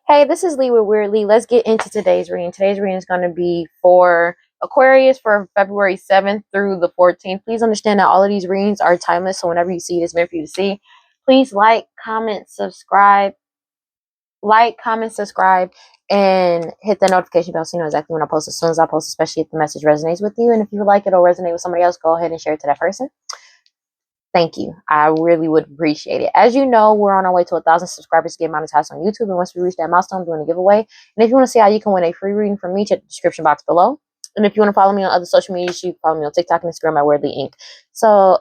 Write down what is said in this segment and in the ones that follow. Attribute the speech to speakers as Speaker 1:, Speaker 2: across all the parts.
Speaker 1: Hey, this is Lee with WeirdLee. Let's get into today's reading. Today's reading is going to be for Aquarius for February 7th through the 14th. Please understand that all of these readings are timeless, so whenever you see it, it's meant for you to see. Please like, comment, subscribe, and hit the notification bell so you know exactly when I post. As soon as I post, especially if the message resonates with you. And if you like it or resonate with somebody else, go ahead and share it to that person. Thank you. I really would appreciate it. As you know, we're on our way to 1,000 subscribers to get monetized on YouTube. And once we reach that milestone, I'm doing a giveaway. And if you want to see how you can win a free reading from me, check the description box below. And if you want to follow me on other social media, you can follow me on TikTok and Instagram at WeirdLee Inc. So,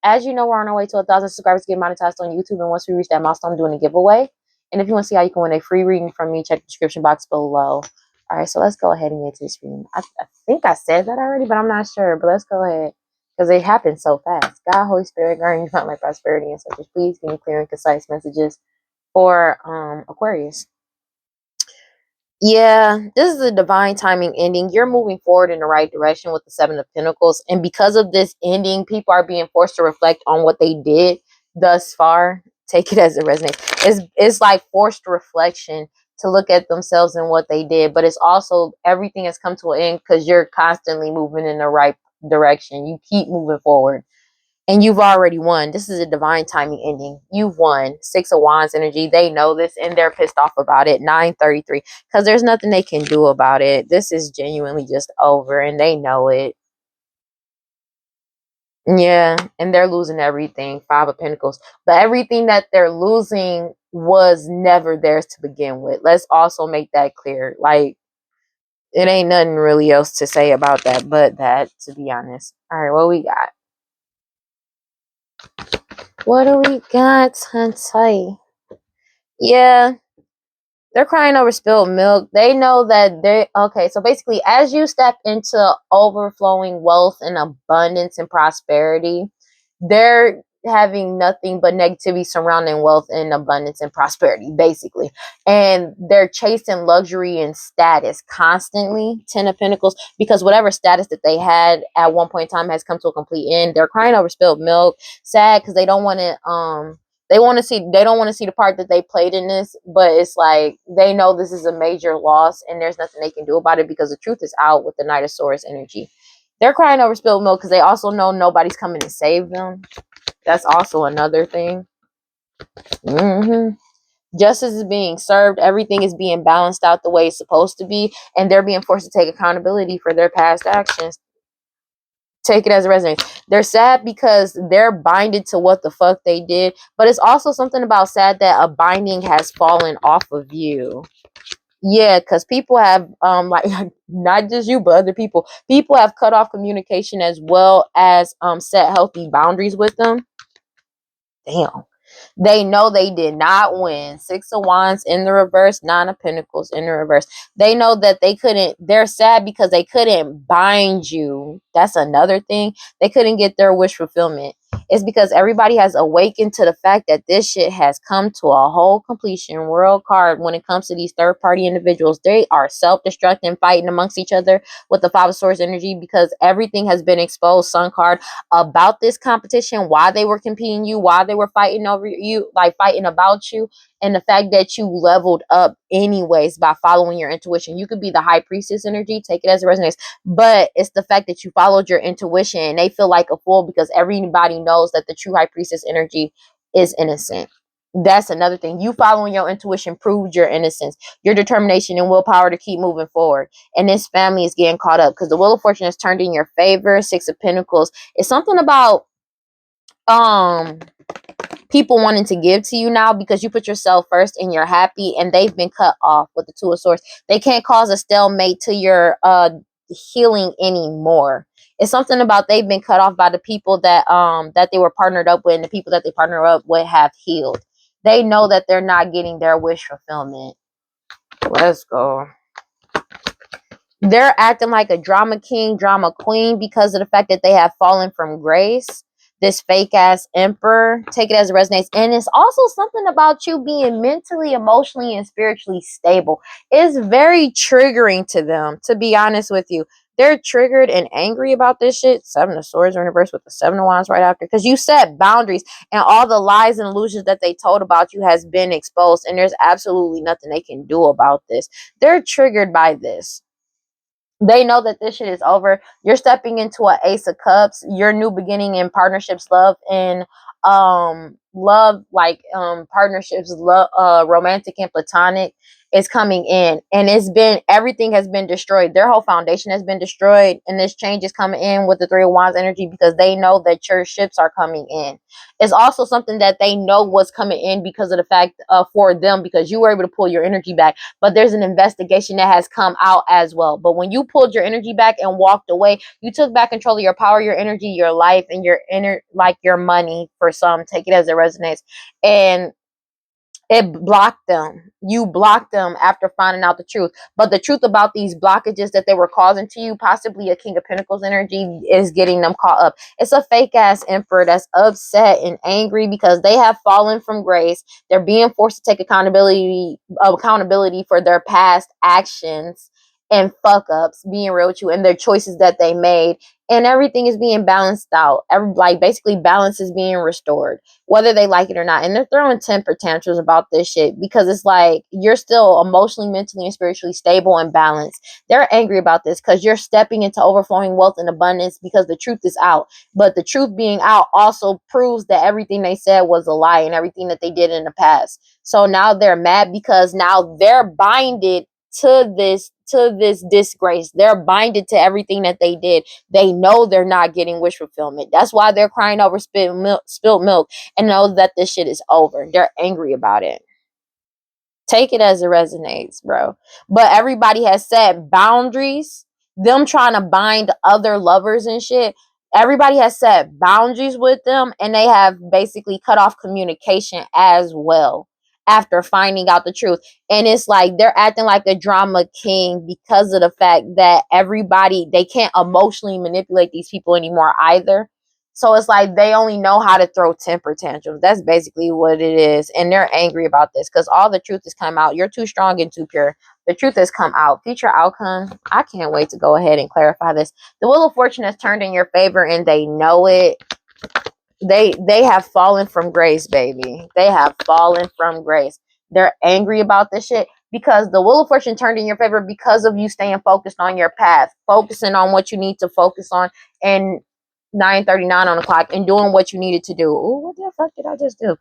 Speaker 1: as you know, we're on our way to 1,000 subscribers to get monetized on YouTube. And once we reach that milestone, I'm doing a giveaway. And if you want to see how you can win a free reading from me, check the description box below. All right, so let's go ahead and get to this reading. I think I said that already, but I'm not sure. But let's go ahead. Because they happen so fast. God, Holy Spirit, guarding my prosperity and such. Please give me clear and concise messages for Aquarius. Yeah, this is a divine timing ending. You're moving forward in the right direction with the Seven of Pentacles. And because of this ending, people are being forced to reflect on what they did thus far. Take it as it resonates. It's like forced reflection to look at themselves and what they did. But it's also everything has come to an end because you're constantly moving in the right direction. You keep moving forward and you've already won. This is a divine timing ending. You've won. 6 of Wands energy. They know this and they're pissed off about it. 9:33 because there's nothing they can do about it. This is genuinely just over and they know it. Yeah, and they're losing everything. 5 of Pentacles. But everything that they're losing was never theirs to begin with. Let's also make that clear. Like, it ain't nothing really else to say about that but that, to be honest. All right, what we got? What do we got, Hunty? Yeah, they're crying over spilled milk. They know that okay, so basically, as you step into overflowing wealth and abundance and prosperity, they're having nothing but negativity surrounding wealth and abundance and prosperity, basically. And they're chasing luxury and status constantly. 10 of Pentacles, because whatever status that they had at one point in time has come to a complete end. They're crying over spilled milk, sad because they don't want to they don't want to see the part that they played in this, but it's like they know this is a major loss and there's nothing they can do about it because the truth is out with the Knight of Swords energy. They're crying over spilled milk because they also know nobody's coming to save them. That's also another thing. Justice is being served. Everything is being balanced out the way it's supposed to be, and they're being forced to take accountability for their past actions. Take it as a resonates. They're sad because they're binded to what the fuck they did, but it's also something about sad that a binding has fallen off of you. Yeah, because people have like not just you but other people have cut off communication as well as set healthy boundaries with them. Damn. They know they did not win. 6 of Wands in the reverse, 9 of Pentacles in the reverse. They know that they're sad because they couldn't bind you. That's another thing. They couldn't get their wish fulfillment. It's because everybody has awakened to the fact that this shit has come to a whole completion. World card when it comes to these third-party individuals. They are self-destructing, fighting amongst each other with the 5 of Swords energy because everything has been exposed. Sun card about this competition, why they were competing you, why they were fighting over you, like fighting about you, and the fact that you leveled up anyways by following your intuition. You could be the High Priestess energy, take it as it resonates, but it's the fact that you followed your intuition and they feel like a fool because everybody knows that the true High Priestess energy is innocent. That's another thing. You following your intuition proved your innocence, your determination and willpower to keep moving forward. And this family is getting caught up because the Wheel of Fortune is turned in your favor. 6 of Pentacles. It's something about people wanting to give to you now because you put yourself first and you're happy, and they've been cut off with the 2 of Swords. They can't cause a stalemate to your healing anymore. It's something about they've been cut off by the people that that they were partnered up with, and the people that they partner up with have healed. They know that they're not getting their wish fulfillment. Let's go. They're acting like a drama king, drama queen because of the fact that they have fallen from grace. This fake ass emperor, take it as it resonates. And it's also something about you being mentally, emotionally, and spiritually stable. It's very triggering to them, to be honest with you. They're triggered and angry about this shit. Seven of Swords are in reverse with the Seven of Wands right after. Because you set boundaries and all the lies and illusions that they told about you has been exposed. And there's absolutely nothing they can do about this. They're triggered by this. They know that this shit is over. You're stepping into an Ace of Cups. Your new beginning in partnerships, love, and partnerships, love, romantic and platonic is coming in, and it's been, everything has been destroyed. Their whole foundation has been destroyed, and this change is coming in with the Three of Wands energy because they know that your ships are coming in. It's also something that they know was coming in because of the fact for them, because you were able to pull your energy back. But there's an investigation that has come out as well. But when you pulled your energy back and walked away, you took back control of your power, your energy, your life, and your inner, like your money. For some, take it as it resonates. And it blocked them. You blocked them after finding out the truth. But the truth about these blockages that they were causing to you, possibly a King of Pentacles energy, is getting them caught up. It's a fake ass emperor that's upset and angry because they have fallen from grace. They're being forced to take accountability for their past actions and fuck ups, being real with you, and their choices that they made. And everything is being balanced out. Basically balance is being restored, whether they like it or not. And they're throwing temper tantrums about this shit because it's like you're still emotionally, mentally, and spiritually stable and balanced. They're angry about this because you're stepping into overflowing wealth and abundance because the truth is out. But the truth being out also proves that everything they said was a lie and everything that they did in the past. So now they're mad because now they're binded to this disgrace. They're binded to everything that they did. They know they're not getting wish fulfillment. That's why they're crying over spilled milk and know that this shit is over. They're angry about it. Take it as it resonates, bro. But everybody has set boundaries. Them trying to bind other lovers and shit. Everybody has set boundaries with them, and they have basically cut off communication as well after finding out the truth. And it's like they're acting like a drama king because of the fact that they can't emotionally manipulate these people anymore either. So it's like they only know how to throw temper tantrums. That's basically what it is. And they're angry about this because all the truth has come out. You're too strong and too pure. The truth has come out. Future outcome. I can't wait to go ahead and clarify this. The Wheel of Fortune has turned in your favor and they know it. They have fallen from grace, baby. They have fallen from grace. They're angry about this shit because the Wheel of Fortune turned in your favor because of you staying focused on your path, focusing on what you need to focus on, and 9:39 on the clock and doing what you needed to do. Oh, what the fuck did I just do?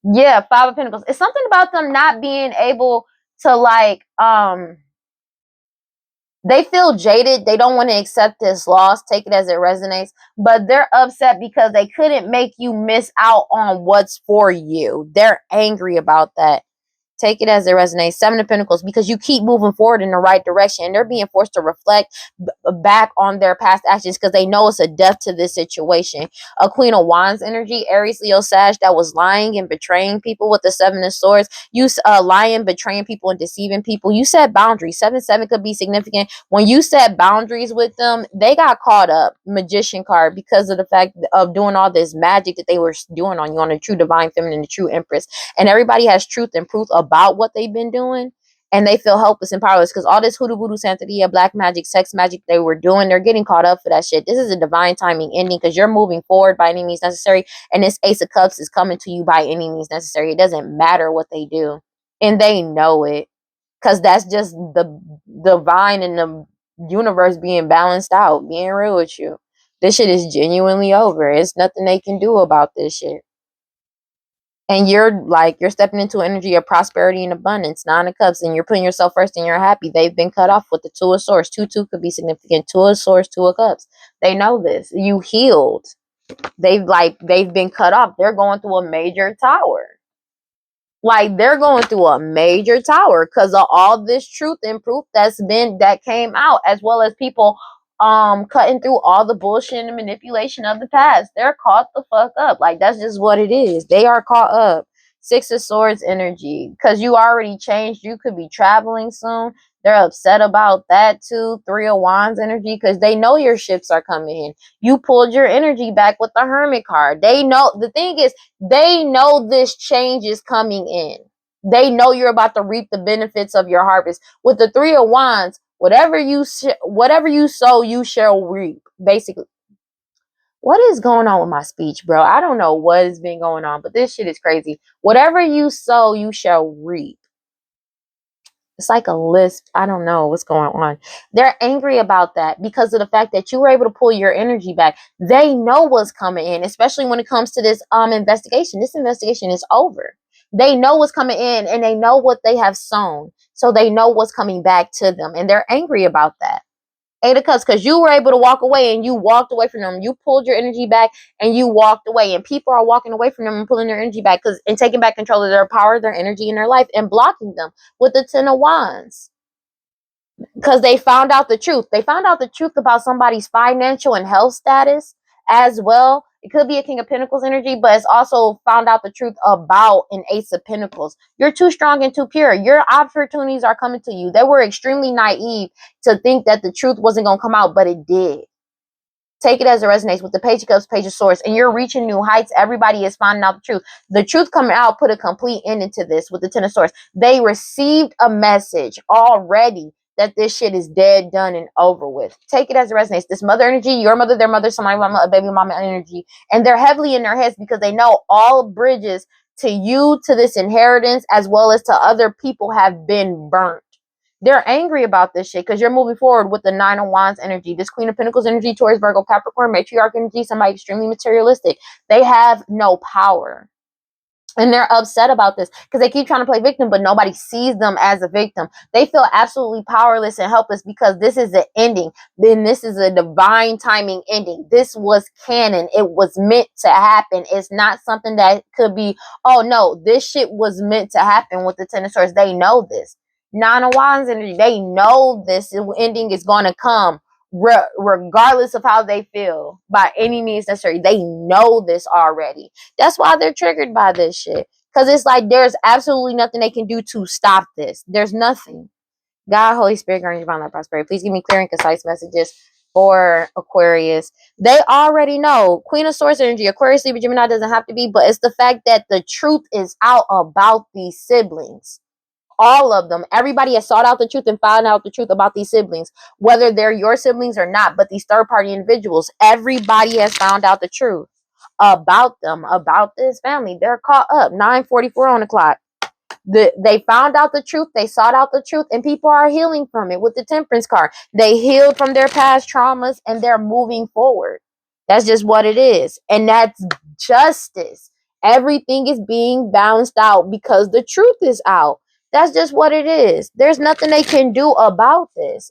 Speaker 1: Yeah, Five of Pentacles. It's something about them not being able to they feel jaded. They don't want to accept this loss. Take it as it resonates. But they're upset because they couldn't make you miss out on what's for you. They're angry about that. Take it as it resonates. Seven of Pentacles, because you keep moving forward in the right direction and they're being forced to reflect back on their past actions because they know it's a death to this situation. A Queen of Wands energy, Aries, Leo, Sag, that was lying and betraying people with the Seven of Swords. You lying, betraying people, and deceiving people. You set boundaries. 7-7 could be significant. When you set boundaries with them, they got caught up. Magician card, because of the fact of doing all this magic that they were doing on you, on the true divine feminine, the true empress. And everybody has truth and proof about what they've been doing, and they feel helpless and powerless because all this hoodoo voodoo santeria, black magic, sex magic they were doing, they're getting caught up for that shit. This is a divine timing ending because you're moving forward by any means necessary, and this Ace of Cups is coming to you by any means necessary. It doesn't matter what they do, and they know it because that's just the divine and the universe being balanced out. Being real with you, this shit is genuinely over. It's nothing they can do about this shit. And you're stepping into an energy of prosperity and abundance, Nine of Cups, and you're putting yourself first and you're happy. They've been cut off with the Two of Swords. 2-2 could be significant. Two of Swords, Two of Cups. They know this. You healed. They've been cut off. They're going through a major tower. They're going through a major tower because of all this truth and proof that came out, as well as people cutting through all the bullshit and manipulation of the past. They're caught the fuck up. That's just what it is. They are caught up. Six of Swords energy, because you already changed. You could be traveling soon. They're upset about that too. Three of Wands energy, because they know your ships are coming in. You pulled your energy back with the Hermit card. They know. The thing is, they know this change is coming in. They know you're about to reap the benefits of your harvest. With the Three of Wands, whatever you sow, you shall reap. Basically, what is going on with my speech, bro? I don't know what has been going on, but this shit is crazy. Whatever you sow, you shall reap. It's like a lisp. I don't know what's going on. They're angry about that because of the fact that you were able to pull your energy back. They know what's coming in, especially when it comes to this investigation. This investigation is over. They know what's coming in and they know what they have sown. So they know what's coming back to them. And they're angry about that. Eight of Cups, because you were able to walk away and you walked away from them. You pulled your energy back and you walked away. And people are walking away from them and pulling their energy back and taking back control of their power, their energy, and their life and blocking them with the Ten of Wands. Because they found out the truth. They found out the truth about somebody's financial and health status as well. It could be a King of Pentacles energy, but it's also found out the truth about an Ace of Pentacles. You're too strong and too pure. Your opportunities are coming to you. They were extremely naive to think that the truth wasn't going to come out, but it did. Take it as it resonates with the Page of Cups, Page of Swords, and you're reaching new heights. Everybody is finding out the truth. The truth coming out put a complete end into this with the Ten of Swords. They received a message already that this shit is dead, done, and over with. Take it as it resonates. This mother energy, your mother, their mother, somebody mama, a baby mama energy, and they're heavily in their heads because they know all bridges to you, to this inheritance, as well as to other people have been burnt. They're angry about this shit because you're moving forward with the Nine of Wands energy, this Queen of Pentacles energy, Taurus, Virgo, Capricorn, matriarch energy, somebody extremely materialistic. They have no power. And they're upset about this because they keep trying to play victim, but nobody sees them as a victim. They feel absolutely powerless and helpless because this is the ending. Then this is a divine timing ending. This was canon. It was meant to happen. It's not something that could be, oh no, this shit was meant to happen with the Ten of Swords. They know this. Nine of Wands energy, they know this ending is going to come regardless of how they feel by any means necessary. They know this already. That's why they're triggered by this shit. Because it's like there's absolutely nothing they can do to stop this. There's nothing. God, Holy Spirit, guardian, divine life, prosperity. Please give me clear and concise messages for Aquarius. They already know. Queen of Swords energy, Aquarius, Libra, Gemini doesn't have to be, but it's the fact that the truth is out about these siblings. All of them. Everybody has sought out the truth and found out the truth about these siblings, whether they're your siblings or not. But these third party individuals, everybody has found out the truth about them, about this family. They're caught up. 9:44 on the clock. They found out the truth. They sought out the truth, and people are healing from it with the Temperance card. They healed from their past traumas and they're moving forward. That's just what it is. And that's justice. Everything is being balanced out because the truth is out. That's just what it is. There's nothing they can do about this.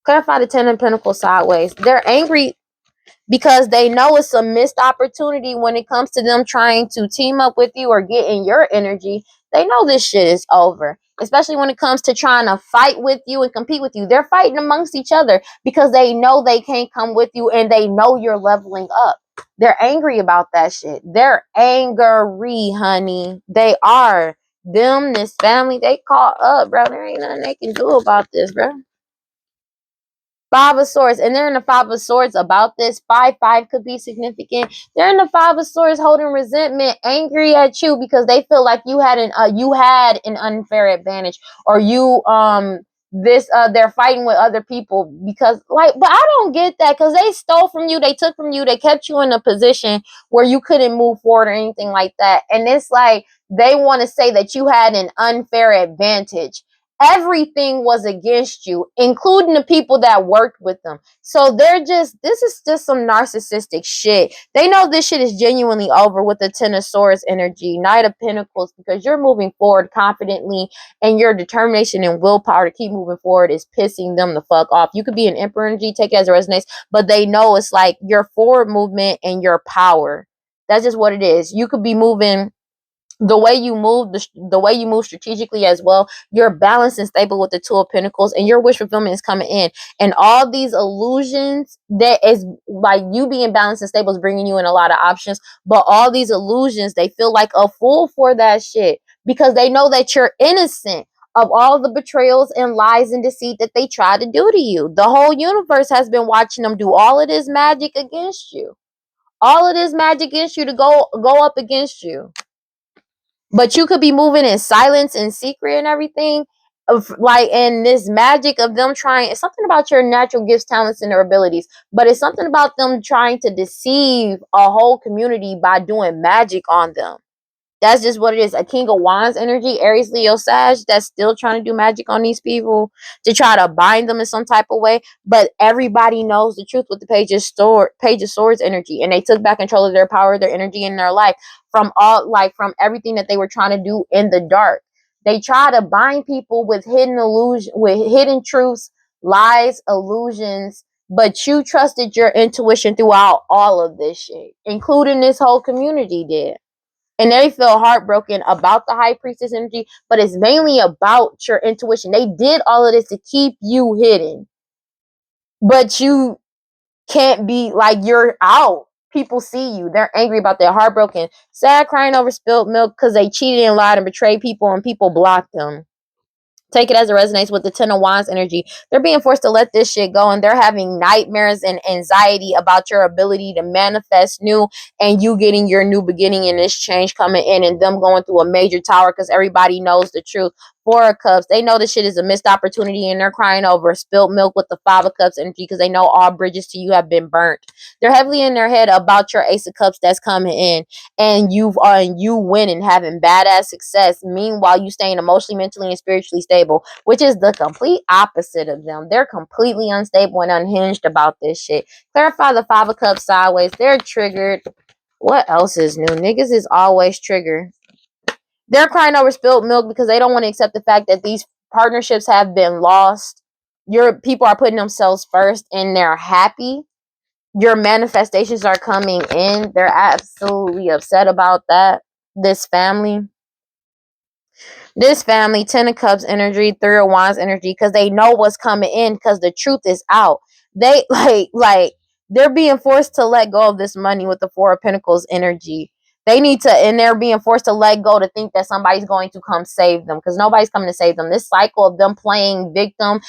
Speaker 1: Clarify the Ten of Pentacles sideways. They're angry because they know it's a missed opportunity when it comes to them trying to team up with you or get in your energy. They know this shit is over, especially when it comes to trying to fight with you and compete with you. They're fighting amongst each other because they know they can't come with you and they know you're leveling up. They're angry about that shit. They're angry, honey. They are. Them, this family, they caught up, bro. There ain't nothing they can do about this, bro. Five of Swords, and they're in the Five of Swords about this. 5-5 could be significant. They're in the Five of Swords holding resentment, angry at you because they feel like you had an unfair advantage, or they're fighting with other people because but I don't get that because they stole from you, they took from you, they kept you in a position where you couldn't move forward or anything like that, and it's like they want to say that you had an unfair advantage. Everything was against you, including the people that worked with them. So this is just some narcissistic shit. They know this shit is genuinely over with the Ten of Swords energy, Knight of Pentacles, because you're moving forward confidently and your determination and willpower to keep moving forward is pissing them the fuck off. You could be an Emperor energy, take it as it resonates, but they know it's like your forward movement and your power. That's just what it is. You could be moving the way you move, the way you move strategically as well. You're balanced and stable with the Two of Pentacles, and your wish fulfillment is coming in. And all these illusions, that is like you being balanced and stable is bringing you in a lot of options. But all these illusions, they feel like a fool for that shit because they know that you're innocent of all the betrayals and lies and deceit that they try to do to you. The whole universe has been watching them do all of this magic against you. All of this magic against you to go up against you. But you could be moving in silence and secret and everything. of like, and this magic of them trying, it's something about your natural gifts, talents, and their abilities, but it's something about them trying to deceive a whole community by doing magic on them. That's just what it is. A King of Wands energy, Aries, Leo, Sag, that's still trying to do magic on these people to try to bind them in some type of way. But everybody knows the truth with the Page of Swords energy, and they took back control of their power, their energy, and their life from all, like, from everything that they were trying to do in the dark. They try to bind people with hidden illusion, with hidden truths, lies, illusions. But you trusted your intuition throughout all of this shit, including this whole community did, and they feel heartbroken about the high priestess energy, but it's mainly about your intuition. They did all of this to keep you hidden, but you can't be like, you're out. People see you, they're angry about that, heartbroken, sad, crying over spilled milk because they cheated and lied and betrayed people, and people blocked them. Take it as it resonates with the Ten of Wands energy. They're being forced to let this shit go, and they're having nightmares and anxiety about your ability to manifest new, and you getting your new beginning and this change coming in, and them going through a major tower because everybody knows the truth. Four of Cups, they know this shit is a missed opportunity, and they're crying over spilled milk with the Five of Cups energy because they know all bridges to you have been burnt. They're heavily in their head about your Ace of Cups that's coming in, and you winning, having badass success. Meanwhile, you staying emotionally, mentally, and spiritually stable, which is the complete opposite of them. They're completely unstable and unhinged about this shit. Clarify the Five of Cups sideways. They're triggered. What else is new? Niggas is always triggered. They're crying over spilled milk because they don't want to accept the fact that these partnerships have been lost. Your people are putting themselves first, and they're happy. Your manifestations are coming in. They're absolutely upset about that. This family, Ten of Cups energy, Three of Wands energy, because they know what's coming in, because the truth is out. They like they're being forced to let go of this money with the Four of Pentacles energy. They need to, and they're being forced to let go to think that somebody's going to come save them, because nobody's coming to save them. This cycle of them playing victim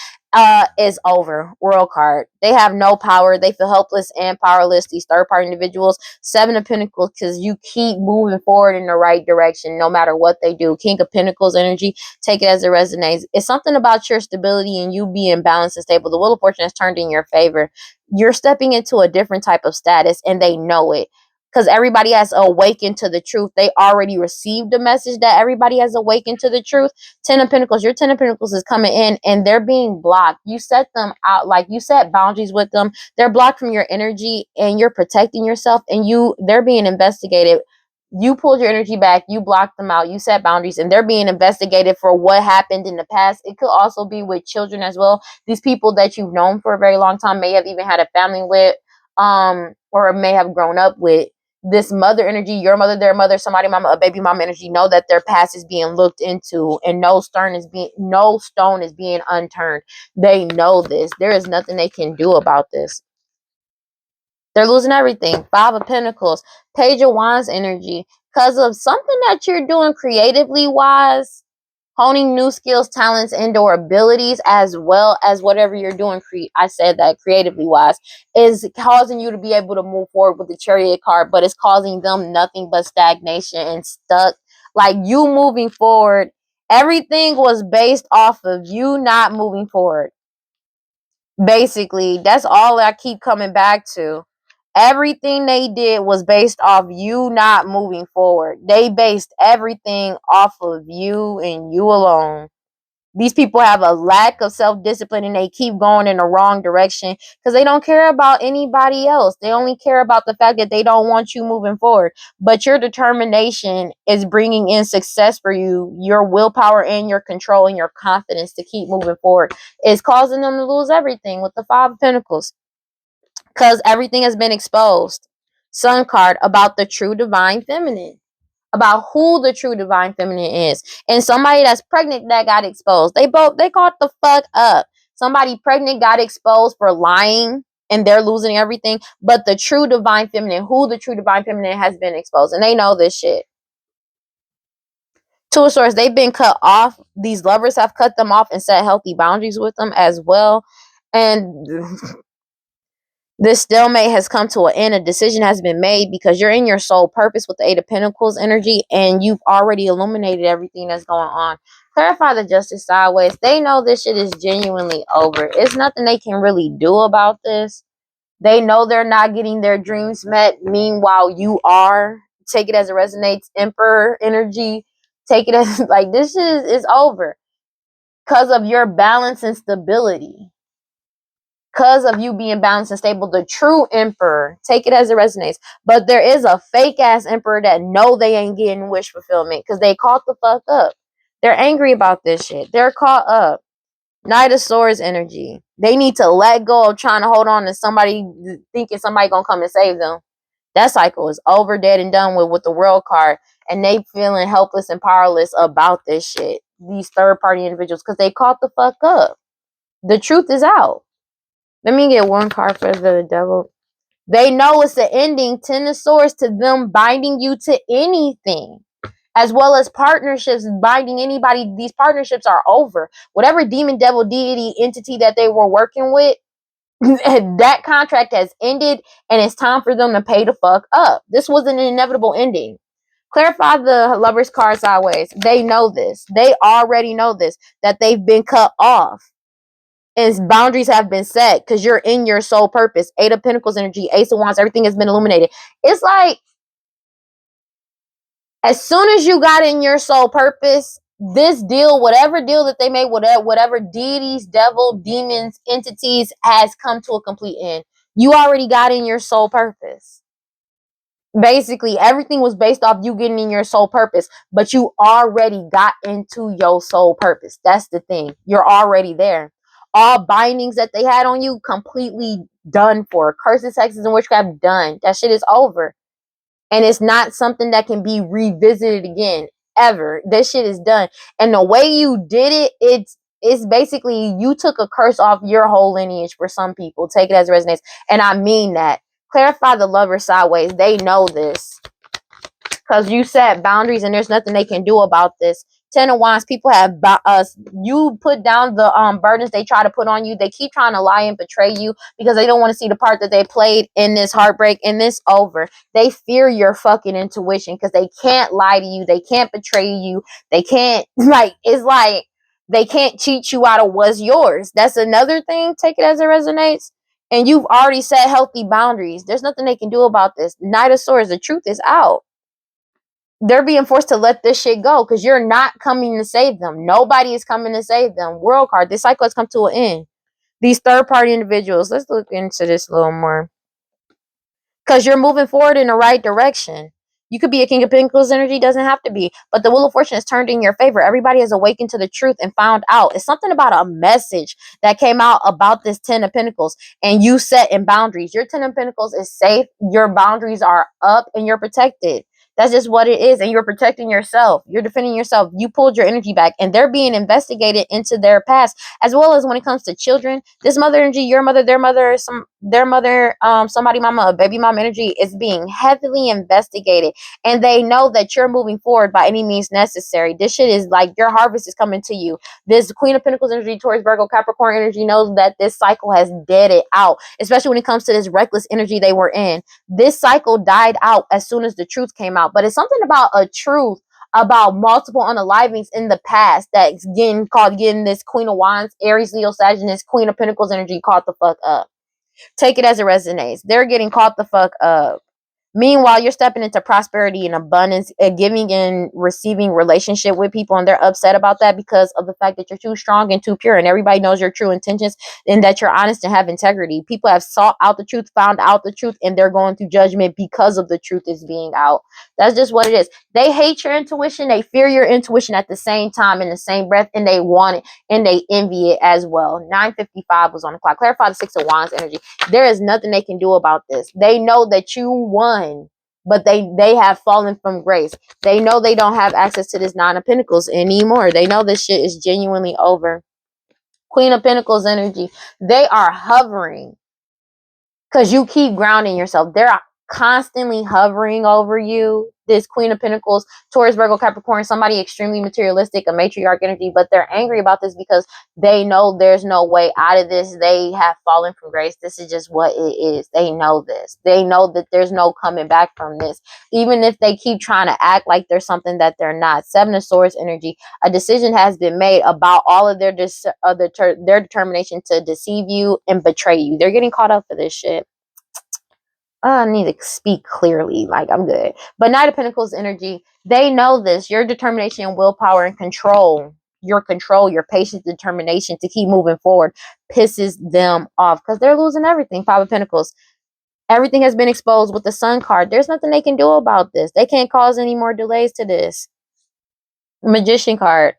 Speaker 1: is over. World card. They have no power. They feel helpless and powerless. These third party individuals. Seven of Pentacles, because you keep moving forward in the right direction no matter what they do. King of Pentacles energy. Take it as it resonates. It's something about your stability and you being balanced and stable. The Wheel of Fortune has turned in your favor. You're stepping into a different type of status, and they know it, because everybody has awakened to the truth. They already received the message that everybody has awakened to the truth. Ten of Pentacles, your Ten of Pentacles is coming in, and they're being blocked. You set them out, like you set boundaries with them. They're blocked from your energy, and you're protecting yourself, and they're being investigated. You pulled your energy back, you blocked them out, you set boundaries, and they're being investigated for what happened in the past. It could also be with children as well. These people that you've known for a very long time, may have even had a family with, or may have grown up with. This mother energy, your mother, their mother, somebody mama, a baby mama energy, know that their past is being looked into, and no stone is being unturned. They know this. There is nothing they can do about this. They're losing everything. Five of Pentacles, Page of Wands energy, because of something that you're doing creatively wise, honing new skills, talents, and/or abilities, as well as whatever you're doing. I said that creatively wise is causing you to be able to move forward with the Chariot card, but it's causing them nothing but stagnation and stuck. Like, you moving forward, everything was based off of you not moving forward. Basically, that's all I keep coming back to. Everything they did was based off you not moving forward. They based everything off of you and you alone. These people have a lack of self-discipline, and they keep going in the wrong direction because they don't care about anybody else. They only care about the fact that they don't want you moving forward. But your determination is bringing in success for you. Your willpower and your control and your confidence to keep moving forward is causing them to lose everything with the Five of Pentacles, because everything has been exposed. Sun card, about the true divine feminine, about who the true divine feminine is. And somebody that's pregnant that got exposed. They caught the fuck up. Somebody pregnant got exposed for lying, and they're losing everything. But the true divine feminine, who the true divine feminine, has been exposed, and they know this shit. Two of Swords, they've been cut off. These lovers have cut them off and set healthy boundaries with them as well. And This stalemate has come to an end. A decision has been made because you're in your soul purpose with the Eight of Pentacles energy, and you've already illuminated everything that's going on. Clarify the Justice sideways. They know this shit is genuinely over. It's nothing they can really do about this. They know they're not getting their dreams met. Meanwhile, you are. Take it as it resonates. Emperor energy. Take it as like this is over because of your balance and stability. Because of you being balanced and stable, the true emperor, take it as it resonates. But there is a fake ass emperor that know they ain't getting wish fulfillment because they caught the fuck up. They're angry about this shit. They're caught up. Knight of Swords energy. They need to let go of trying to hold on to somebody, thinking somebody gonna come and save them. That cycle is over, dead, and done with the World card. And they feeling helpless and powerless about this shit. These third party individuals, because they caught the fuck up. The truth is out. Let me get one card for the devil. They know it's the ending. Ten of Swords to them binding you to anything. As well as partnerships binding anybody. These partnerships are over. Whatever demon, devil, deity, entity that they were working with, that contract has ended and it's time for them to pay the fuck up. This was an inevitable ending. Clarify the Lovers card sideways. They know this. They already know this. That they've been cut off. And boundaries have been set because you're in your soul purpose. Eight of Pentacles energy, Ace of Wands, everything has been illuminated. It's like as soon as you got in your soul purpose, this deal, whatever deal that they made, whatever deities, devil, demons, entities, has come to a complete end. You already got in your soul purpose. Basically, everything was based off you getting in your soul purpose, but you already got into your soul purpose. That's the thing. You're already there. All bindings that they had on you, completely done for. Curses, hexes, and witchcraft, done. That shit is over. And it's not something that can be revisited again, ever. This shit is done. And the way you did it, it's basically you took a curse off your whole lineage for some people. Take it as it resonates. And I mean that. Clarify the Lover sideways. They know this. Because you set boundaries and there's nothing they can do about this. Ten of Wands, people have you put down the burdens they try to put on you. They keep trying to lie and betray you because they don't want to see the part that they played in this heartbreak and this over. They fear your fucking intuition because they can't lie to you. They can't betray you. They can't it's like they can't cheat you out of what's yours. That's another thing. Take it as it resonates. And you've already set healthy boundaries. There's nothing they can do about this. Knight of Swords, the truth is out. They're being forced to let this shit go because you're not coming to save them. Nobody is coming to save them. World card. This cycle has come to an end. These third party individuals. Let's look into this a little more. Because you're moving forward in the right direction. You could be a King of Pentacles energy, doesn't have to be. But the Wheel of Fortune is turned in your favor. Everybody has awakened to the truth and found out. It's something about a message that came out about this Ten of Pentacles. And you set in boundaries. Your Ten of Pentacles is safe. Your boundaries are up and you're protected. That's just what it is. And you're protecting yourself. You're defending yourself. You pulled your energy back. And they're being investigated into their past. As well as when it comes to children. This mother energy, your mother, their mother, somebody mama, a baby mom energy is being heavily investigated. And they know that you're moving forward by any means necessary. This shit is like your harvest is coming to you. This Queen of Pentacles energy, Taurus, Virgo, Capricorn energy knows that this cycle has deaded out. Especially when it comes to this reckless energy they were in. This cycle died out as soon as the truth came out. But it's something about a truth about multiple unalivings in the past that's getting this Queen of Wands, Aries, Leo, Sagittarius, Queen of Pentacles energy caught the fuck up. Take it as it resonates. They're getting caught the fuck up. Meanwhile, you're stepping into prosperity and abundance, a giving and receiving relationship with people, and they're upset about that because of the fact that you're too strong and too pure, and everybody knows your true intentions and that you're honest and have integrity. People have sought out the truth, found out the truth, and they're going through judgment because of the truth is being out. That's just what it is. They hate your intuition, they fear your intuition at the same time, in the same breath, and they want it, and they envy it as well. 9:55 was on the clock. Clarify the Six of Wands energy. There is nothing they can do about this. They know that you won, but they have fallen from grace. They know they don't have access to this Nine of Pentacles anymore. They know this shit is genuinely over. Queen of Pentacles energy. They are hovering because you keep grounding yourself. They're constantly hovering over you. this Queen of Pentacles, Taurus, Virgo, Capricorn, somebody extremely materialistic, a matriarch energy, but they're angry about this because they know there's no way out of this. They have fallen from grace. This is just what it is. They know this. They know that there's no coming back from this. Even if they keep trying to act like there's something that they're not. Seven of Swords energy. A decision has been made about all of their determination to deceive you and betray you. They're getting caught up for this shit. I need to speak clearly. Like, I'm good. But Knight of Pentacles energy, they know this. Your determination, willpower, and control, your patience, determination to keep moving forward pisses them off because they're losing everything. Five of Pentacles. Everything has been exposed with the Sun card. There's nothing they can do about this. They can't cause any more delays to this. Magician card.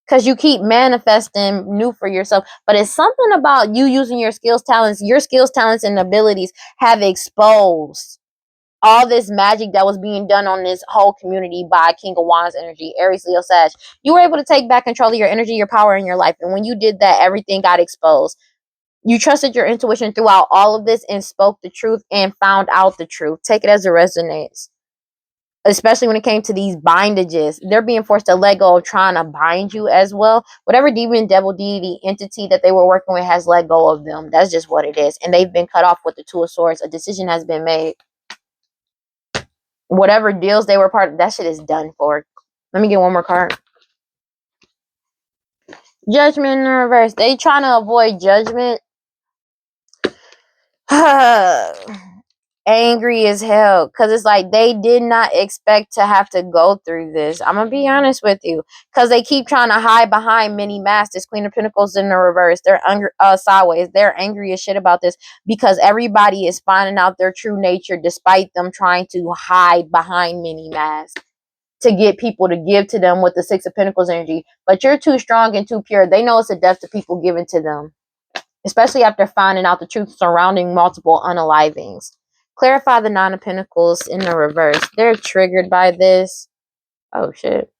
Speaker 1: Because you keep manifesting new for yourself. But it's something about you using your skills, talents, and abilities have exposed all this magic that was being done on this whole community by King of Wands energy, Aries, Leo, Sag. You were able to take back control of your energy, your power in your life. And when you did that, everything got exposed. You trusted your intuition throughout all of this and spoke the truth and found out the truth. Take it as it resonates. Especially when it came to these bindages. They're being forced to let go of trying to bind you as well. Whatever demon, devil, deity, entity that they were working with has let go of them. That's just what it is. And they've been cut off with the Two of Swords. A decision has been made. Whatever deals they were part of, that shit is done for. Let me get one more card. Judgment in reverse. They trying to avoid judgment. Angry as hell because it's like they did not expect to have to go through this. I'm gonna be honest with you, because they keep trying to hide behind many masks. This Queen of Pentacles in the reverse. They're angry, sideways. They're angry as shit about this because everybody is finding out their true nature despite them trying to hide behind many masks to get people to give to them with the Six of Pentacles energy. But you're too strong and too pure. They know it's a death to people giving to them, especially after finding out the truth surrounding multiple unalivings. Clarify the Nine of Pentacles in the reverse. They're triggered by this. Oh, shit.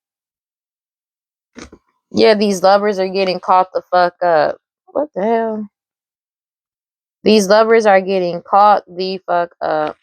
Speaker 1: Yeah, these lovers are getting caught the fuck up. What the hell? These lovers are getting caught the fuck up.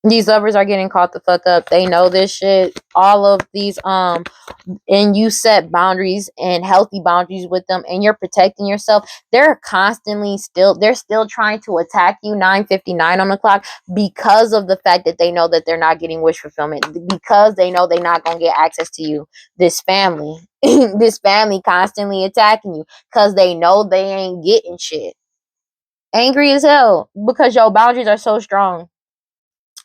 Speaker 1: These lovers are getting caught the fuck up. They know this shit. All of these, and you set boundaries and healthy boundaries with them and you're protecting yourself. They're still trying to attack you 9:59 on the clock because of the fact that they know that they're not getting wish fulfillment, because they know they're not going to get access to you. This family this family constantly attacking you because they know they ain't getting shit. Angry as hell because your boundaries are so strong.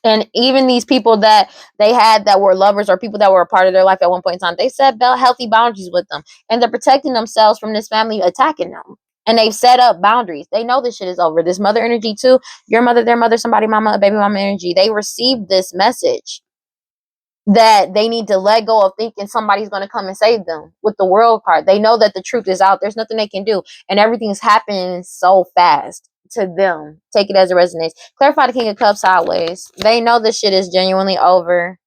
Speaker 1: And even these people that they had that were lovers or people that were a part of their life at one point in time, they set healthy boundaries with them. And they're protecting themselves from this family attacking them. And they've set up boundaries. They know this shit is over. This mother energy too. Your mother, their mother, somebody mama, a baby mama energy. They received this message that they need to let go of thinking somebody's going to come and save them with the World card. They know that the truth is out. There's nothing they can do. And everything's happening so fast to them. Take it as it resonates. Clarify the King of Cups sideways. They know this shit is genuinely over.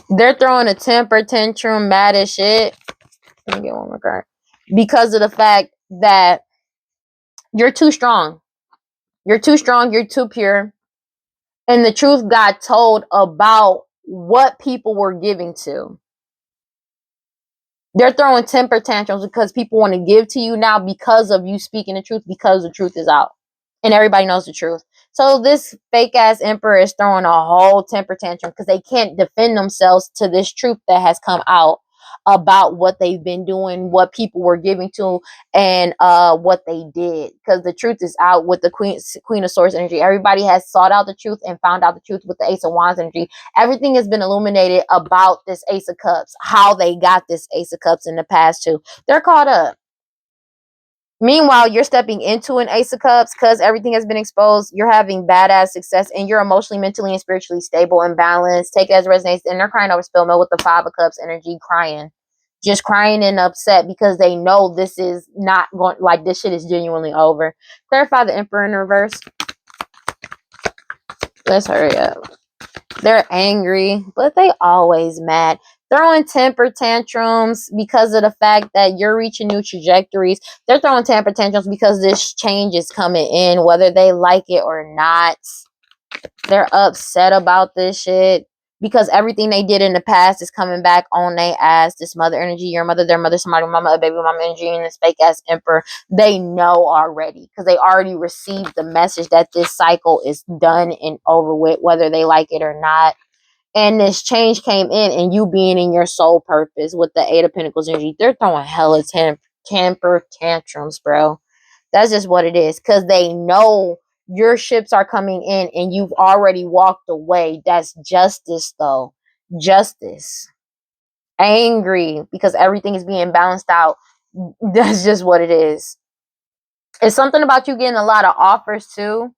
Speaker 1: They're throwing a temper tantrum, mad as shit. Let me get one more card. Because of the fact that you're too strong. You're too strong. You're too pure. And the truth got told about what people were giving to. They're throwing temper tantrums because people want to give to you now because of you speaking the truth, because the truth is out. And everybody knows the truth. So this fake ass emperor is throwing a whole temper tantrum because they can't defend themselves to this truth that has come out about what they've been doing, what people were giving to, and what they did. Because the truth is out with the Queen of Swords energy. Everybody has sought out the truth and found out the truth with the Ace of Wands energy. Everything has been illuminated about this Ace of Cups, how they got this Ace of Cups in the past too. They're caught up. Meanwhile, you're stepping into an Ace of Cups because everything has been exposed. You're having badass success and you're emotionally, mentally, and spiritually stable and balanced. Take it as it resonates. And they're crying over spill milk with the Five of Cups energy, crying. Just crying and upset because they know this is not going, like, this shit is genuinely over. Clarify the Emperor in reverse. Let's hurry up. They're angry, but they always mad. throwing temper tantrums because of the fact that you're reaching new trajectories. They're throwing temper tantrums because this change is coming in, whether they like it or not. They're upset about this shit because everything they did in the past is coming back on their ass. This mother energy, your mother, their mother, somebody, mama, a baby mama energy, and this fake ass emperor. They know already because they already received the message that this cycle is done and over with, whether they like it or not. And this change came in, and you being in your soul purpose with the Eight of Pentacles energy, they're throwing hella temper tantrums, bro. That's just what it is. Because they know your ships are coming in and you've already walked away. That's justice, though. Justice. Angry because everything is being balanced out. That's just what it is. It's something about you getting a lot of offers, too.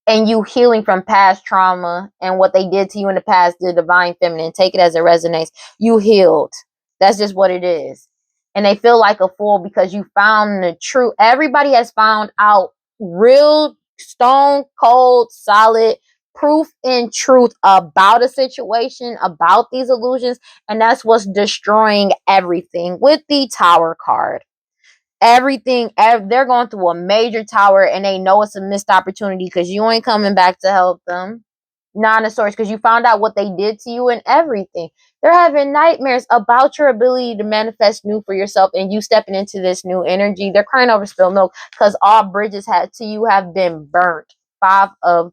Speaker 1: And you healing from past trauma and what they did to you in the past, the divine feminine. Take it as it resonates. You healed. That's just what it is. And they feel like a fool because you found the truth. Everybody has found out real, stone cold, solid proof and truth about a situation, about these illusions. And that's what's destroying everything with the Tower card. Everything, they're going through a major tower and they know it's a missed opportunity because you ain't coming back to help them. Nine of Swords, because you found out what they did to you and everything. They're having nightmares about your ability to manifest new for yourself and you stepping into this new energy. They're crying over spilled milk because all bridges had to you have been burnt. Five of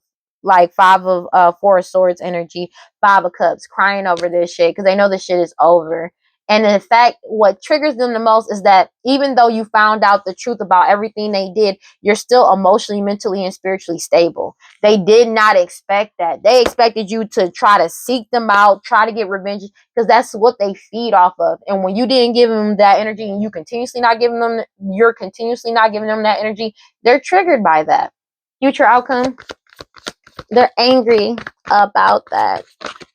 Speaker 1: Four of Swords energy, Five of Cups, crying over this shit because they know this shit is over. And in fact, what triggers them the most is that even though you found out the truth about everything they did, you're still emotionally, mentally, and spiritually stable. They did not expect that. They expected you to try to seek them out, try to get revenge, because that's what they feed off of. And when you didn't give them that energy and you're continuously not giving them that energy, they're triggered by that. Future outcome, they're angry about that.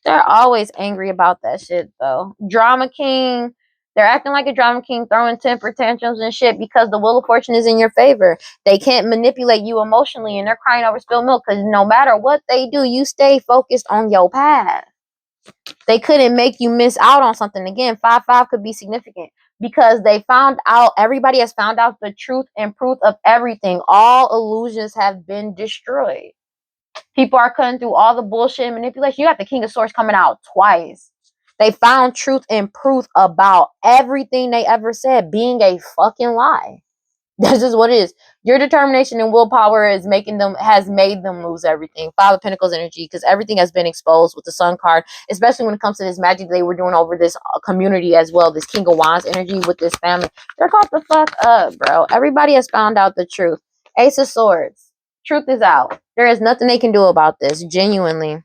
Speaker 1: They're always angry about that shit, though. Drama king. They're acting like a drama king, throwing temper tantrums and shit because the wheel of fortune is in your favor. They can't manipulate you emotionally, and they're crying over spilled milk because no matter what they do, you stay focused on your path. They couldn't make you miss out on something. Again, 5-5 could be significant because they found out, everybody has found out the truth and proof of everything. All illusions have been destroyed. People are cutting through all the bullshit and manipulation. You got the King of Swords coming out twice. They found truth and proof about everything they ever said being a fucking lie. That's just what it is. Your determination and willpower has made them lose everything. Five of Pentacles energy, because everything has been exposed with the Sun card, especially when it comes to this magic they were doing over this community as well. This King of Wands energy with this family. They're caught the fuck up, bro. Everybody has found out the truth. Ace of Swords. Truth is out. There is nothing they can do about this. Genuinely.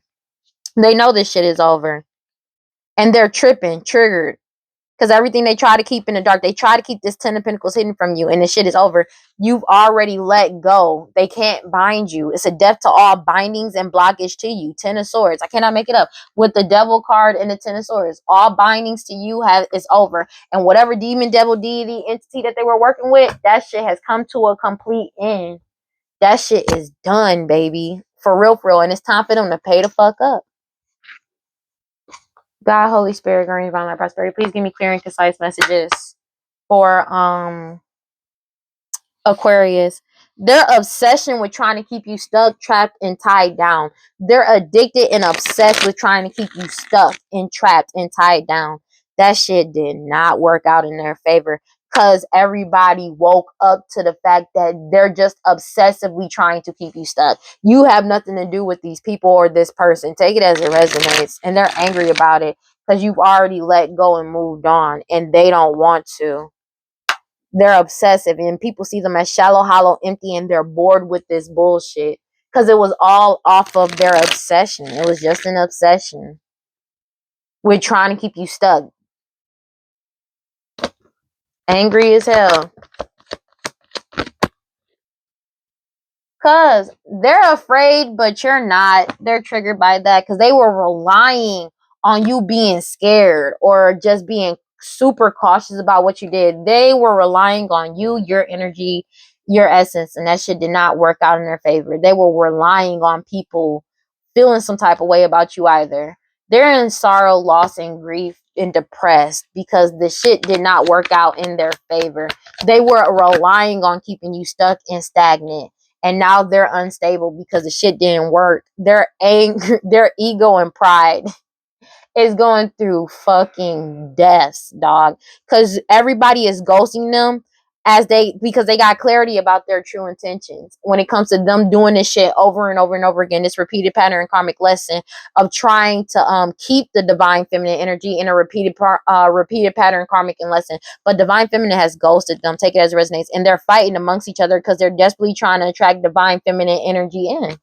Speaker 1: They know this shit is over. And they're tripping, triggered. Because everything they try to keep in the dark, they try to keep this Ten of Pentacles hidden from you, and the shit is over. You've already let go. They can't bind you. It's a death to all bindings and blockage to you. Ten of Swords. I cannot make it up. With the Devil card and the Ten of Swords, all bindings to you is over. And whatever demon, devil, deity, entity that they were working with, that shit has come to a complete end. That shit is done, baby. For real, for real. And it's time for them to pay the fuck up. God, Holy Spirit, guardian, divine light, prosperity, please give me clear and concise messages for Aquarius. Their obsession with trying to keep you stuck, trapped, and tied down. They're addicted and obsessed with trying to keep you stuck and trapped and tied down. That shit did not work out in their favor because everybody woke up to the fact that they're just obsessively trying to keep you stuck. You have nothing to do with these people or this person. Take it as it resonates. And they're angry about it because you've already let go and moved on and they don't want to. They're obsessive and people see them as shallow, hollow, empty, and they're bored with this bullshit because it was all off of their obsession. It was just an obsession with trying to keep you stuck. Angry as hell. Because they're afraid, but you're not. They're triggered by that because they were relying on you being scared or just being super cautious about what you did. They were relying on you, your energy, your essence, and that shit did not work out in their favor. They were relying on people feeling some type of way about you either. They're in sorrow, loss, and grief and depressed because the shit did not work out in their favor. They were relying on keeping you stuck and stagnant. And now they're unstable because the shit didn't work. Their anger, their ego and pride is going through fucking deaths, dog. Because everybody is ghosting them because they got clarity about their true intentions when it comes to them doing this shit over and over and over again. This repeated pattern and karmic lesson of trying to keep the divine feminine energy in a repeated pattern karmic and lesson. But divine feminine has ghosted them. Take it as it resonates, and they're fighting amongst each other because they're desperately trying to attract divine feminine energy in.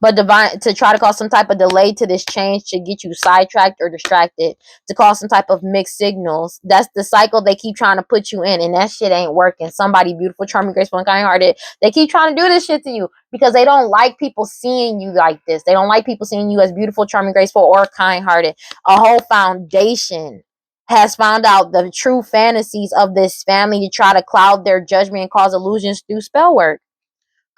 Speaker 1: But divine to try to cause some type of delay to this change to get you sidetracked or distracted, to cause some type of mixed signals. That's the cycle they keep trying to put you in, and that shit ain't working. Somebody beautiful, charming, graceful, and kind-hearted, they keep trying to do this shit to you because they don't like people seeing you like this. They don't like people seeing you as beautiful, charming, graceful, or kind-hearted. A whole foundation has found out the true fantasies of this family to try to cloud their judgment and cause illusions through spell work,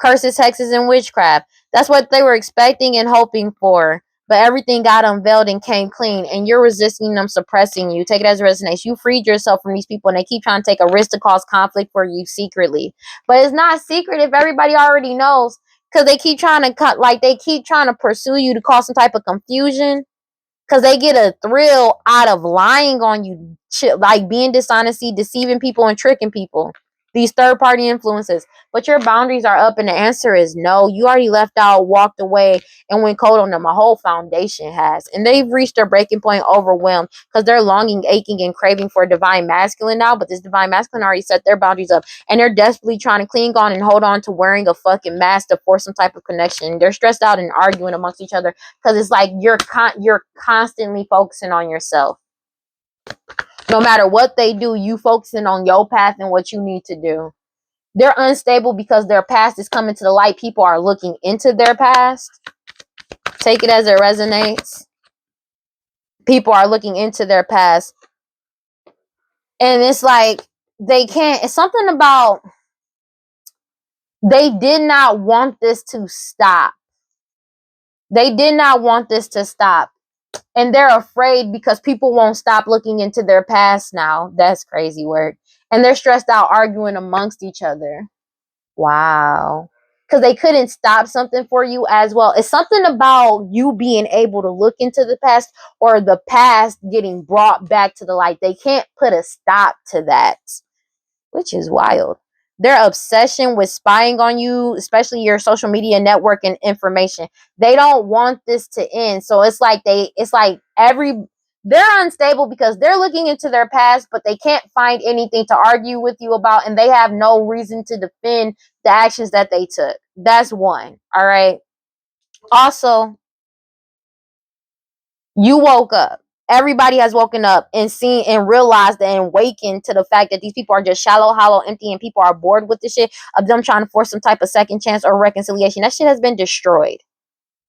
Speaker 1: curses, hexes, and witchcraft. That's what they were expecting and hoping for. But everything got unveiled and came clean, and you're resisting them, suppressing you. Take it as a resonance. You freed yourself from these people, and they keep trying to take a risk to cause conflict for you secretly. But it's not secret if everybody already knows, because they keep trying to they keep trying to pursue you to cause some type of confusion. Because they get a thrill out of lying on you, like being dishonesty, deceiving people, and tricking people. These third-party influences. But your boundaries are up, and the answer is no. You already left out, walked away, and went cold on them. A whole foundation has. And they've reached their breaking point, overwhelmed, because they're longing, aching, and craving for a divine masculine now. But this divine masculine already set their boundaries up. And they're desperately trying to cling on and hold on to wearing a fucking mask to force some type of connection. They're stressed out and arguing amongst each other because it's like you're constantly focusing on yourself. No matter what they do, you focusing on your path and what you need to do. They're unstable because their past is coming to the light. People are looking into their past. Take it as it resonates. People are looking into their past. And it's like they can't. It's something about they did not want this to stop. They did not want this to stop. And they're afraid because people won't stop looking into their past now. That's crazy work. And they're stressed out arguing amongst each other. Wow. Because they couldn't stop something for you as well. It's something about you being able to look into the past or the past getting brought back to the light. They can't put a stop to that, which is wild. Their obsession with spying on you, especially your social media network and information, they don't want this to end. So they're unstable because they're looking into their past, but they can't find anything to argue with you about, and they have no reason to defend the actions that they took. That's one. All right. Also, you woke up. Everybody has woken up and seen and realized and awakened to the fact that these people are just shallow, hollow, empty, and people are bored with the shit of them trying to force some type of second chance or reconciliation. That shit has been destroyed.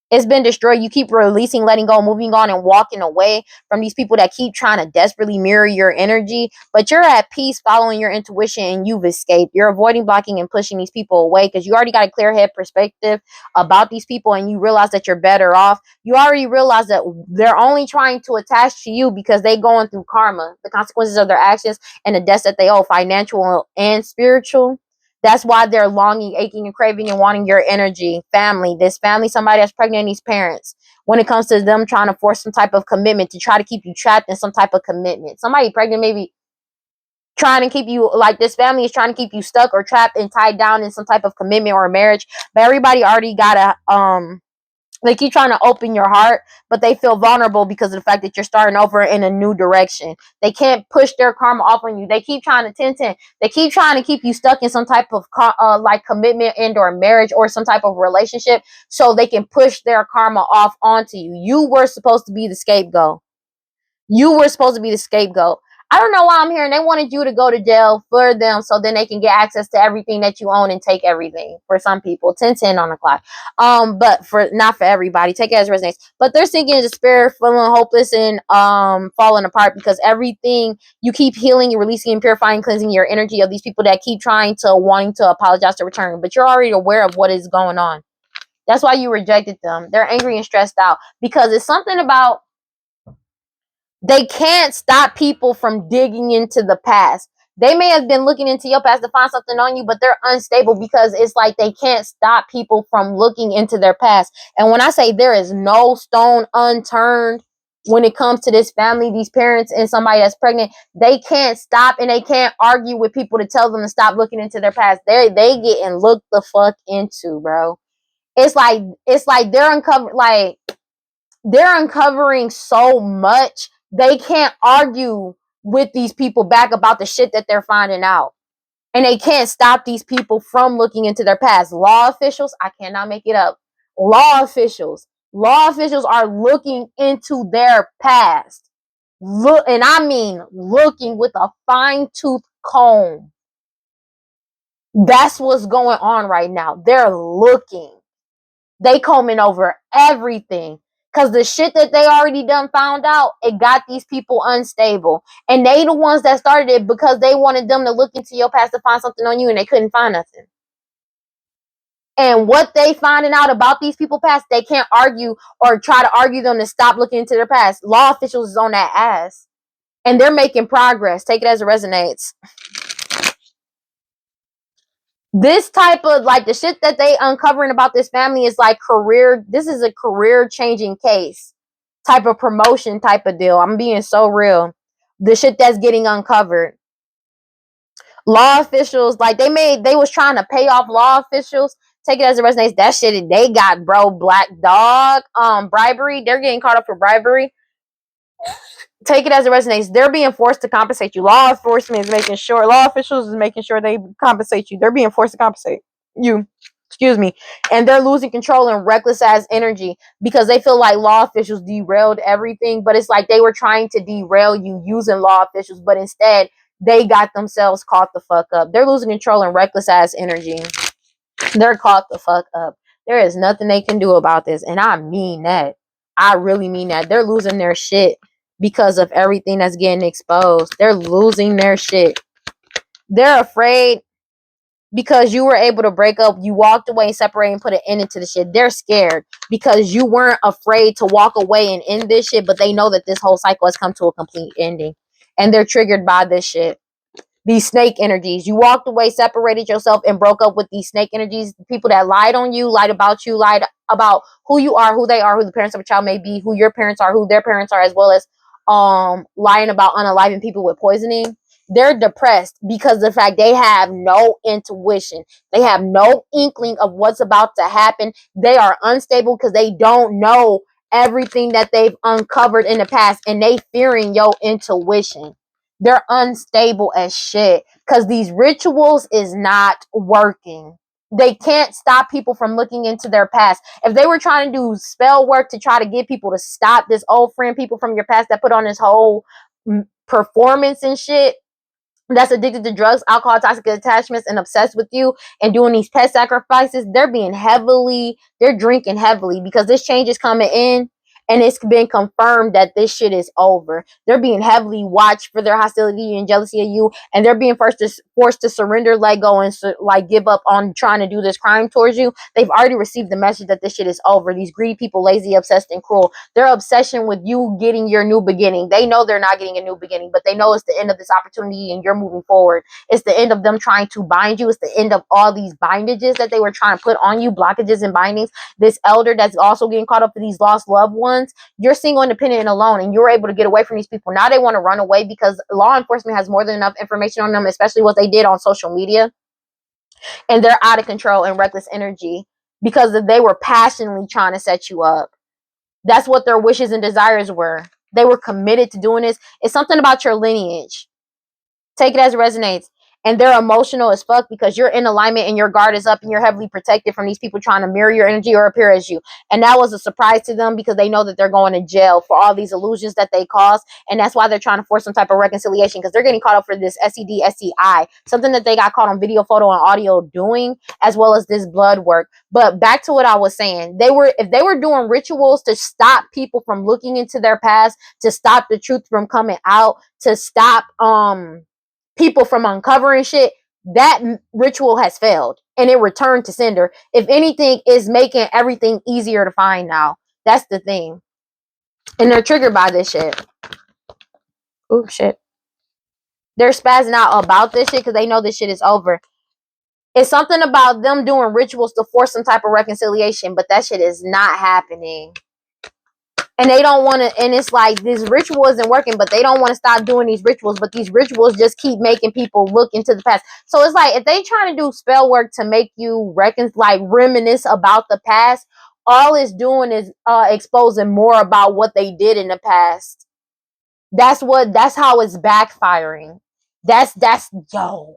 Speaker 1: It's been destroyed. You keep releasing, letting go, moving on, and walking away from these people that keep trying to desperately mirror your energy. But you're at peace following your intuition, and you've escaped. You're avoiding, blocking, and pushing these people away because you already got a clear head perspective about these people, and you realize that you're better off. You already realize that they're only trying to attach to you because they going through karma, the consequences of their actions, and the debts that they owe, financial and spiritual. That's why they're longing, aching, and craving and wanting your energy. Family, this family, somebody that's pregnant, and these parents. When it comes to them trying to force some type of commitment to try to keep you trapped in some type of commitment. Somebody pregnant maybe trying to keep you, like this family is trying to keep you stuck or trapped and tied down in some type of commitment or marriage. But everybody already got they keep trying to open your heart, but they feel vulnerable because of the fact that you're starting over in a new direction. They can't push their karma off on you. They keep trying to They keep trying to keep you stuck in some type of like commitment and or marriage or some type of relationship so they can push their karma off onto you. You were supposed to be the scapegoat. You were supposed to be the scapegoat. I don't know why I'm here, and they wanted you to go to jail for them so then they can get access to everything that you own and take everything. For some people, 10-10 on the clock. But for not for everybody. Take it as it resonates. But they're sinking in despair, feeling hopeless and falling apart because everything you keep healing, you're releasing and purifying, cleansing your energy of these people that keep wanting to apologize to return. But you're already aware of what is going on. That's why you rejected them. They're angry and stressed out because it's something about They can't stop people from digging into the past. They may have been looking into your past to find something on you, but they're unstable because it's like they can't stop people from looking into their past. And when I say there is no stone unturned when it comes to this family, these parents, and somebody that's pregnant, they can't stop and they can't argue with people to tell them to stop looking into their past. They getting looked the fuck into, bro. It's like they're uncovering so much. They can't argue with these people back about the shit that they're finding out. And they can't stop these people from looking into their past. Law officials, I cannot make it up. Law officials are looking into their past. Look, and I mean looking with a fine-tooth comb. That's what's going on right now. They're looking. They combing over everything. Cause the shit that they already done found out, it got these people unstable. And they the ones that started it because they wanted them to look into your past to find something on you and they couldn't find nothing. And what they finding out about these people past, they can't argue or try to argue them to stop looking into their past. Law officials is on that ass. And they're making progress. Take it as it resonates. This type of like the shit that they uncovering about this family is like this is a career changing case type of promotion type of deal. I'm being so real. The shit that's getting uncovered. Law officials, like they was trying to pay off law officials. Take it as it resonates. That shit they got, bro. Black dog. Bribery. They're getting caught up for bribery. Take it as it resonates. They're being forced to compensate you. Law enforcement is making sure, law officials is making sure they compensate you. They're being forced to compensate you. Excuse me. And they're losing control and reckless ass energy because they feel like law officials derailed everything. But it's like they were trying to derail you using law officials, but instead they got themselves caught the fuck up. They're losing control and reckless ass energy. They're caught the fuck up. There is nothing they can do about this. And I mean that. I really mean that. They're losing their shit because of everything that's getting exposed. They're losing their shit. They're afraid because you were able to break up. You walked away and separate and put an end into the shit. They're scared because you weren't afraid to walk away and end this shit, but they know that this whole cycle has come to a complete ending. And they're triggered by this shit. These snake energies. You walked away, separated yourself, and broke up with these snake energies. People that lied on you, lied about you, lied about who you are, who they are, who the parents of a child may be, who your parents are, who their parents are, as well as lying about unaliving people with poisoning. They're depressed because of the fact they have no intuition. They have no inkling of what's about to happen. They are unstable because they don't know everything that they've uncovered in the past, and they fearing your intuition. They're unstable as shit because these rituals is not working. They can't stop people from looking into their past. If they were trying to do spell work to try to get people to stop this old friend, people from your past that put on this whole performance and shit, that's addicted to drugs, alcohol, toxic attachments, and obsessed with you and doing these pet sacrifices, they're drinking heavily because this change is coming in and it's been confirmed that this shit is over. They're being heavily watched for their hostility and jealousy of you, and they're being forced to surrender, let go, and like give up on trying to do this crime towards you. They've already received the message that this shit is over. These greedy people, lazy, obsessed, and cruel. Their obsession with you getting your new beginning. They know they're not getting a new beginning, but they know it's the end of this opportunity and you're moving forward. It's the end of them trying to bind you. It's the end of all these bindages that they were trying to put on you, blockages and bindings. This elder that's also getting caught up in these lost loved ones. You're single, independent, and alone, and you're able to get away from these people. Now they want to run away because law enforcement has more than enough information on them, especially what they did on social media. And they're out of control and reckless energy because they were passionately trying to set you up. That's what their wishes and desires were. They were committed to doing this. It's something about your lineage. Take it as it resonates. And they're emotional as fuck because you're in alignment and your guard is up and you're heavily protected from these people trying to mirror your energy or appear as you. And that was a surprise to them because they know that they're going to jail for all these illusions that they caused. And that's why they're trying to force some type of reconciliation because they're getting caught up for this SED, STI, something that they got caught on video, photo, and audio doing, as well as this blood work. But back to what I was saying, if they were doing rituals to stop people from looking into their past, to stop the truth from coming out, to stop people from uncovering shit, that ritual has failed and it returned to sender. If anything, is making everything easier to find now. That's the thing. And they're triggered by this shit. Ooh, shit. They're spazzing out about this shit because they know this shit is over. It's something about them doing rituals to force some type of reconciliation, but that shit is not happening. And they don't want to, and it's like this ritual isn't working, but they don't want to stop doing these rituals, but these rituals just keep making people look into the past. So it's like if they trying to do spell work to make you reminisce about the past, all it's doing is exposing more about what they did in the past. That's how it's backfiring. That's yo.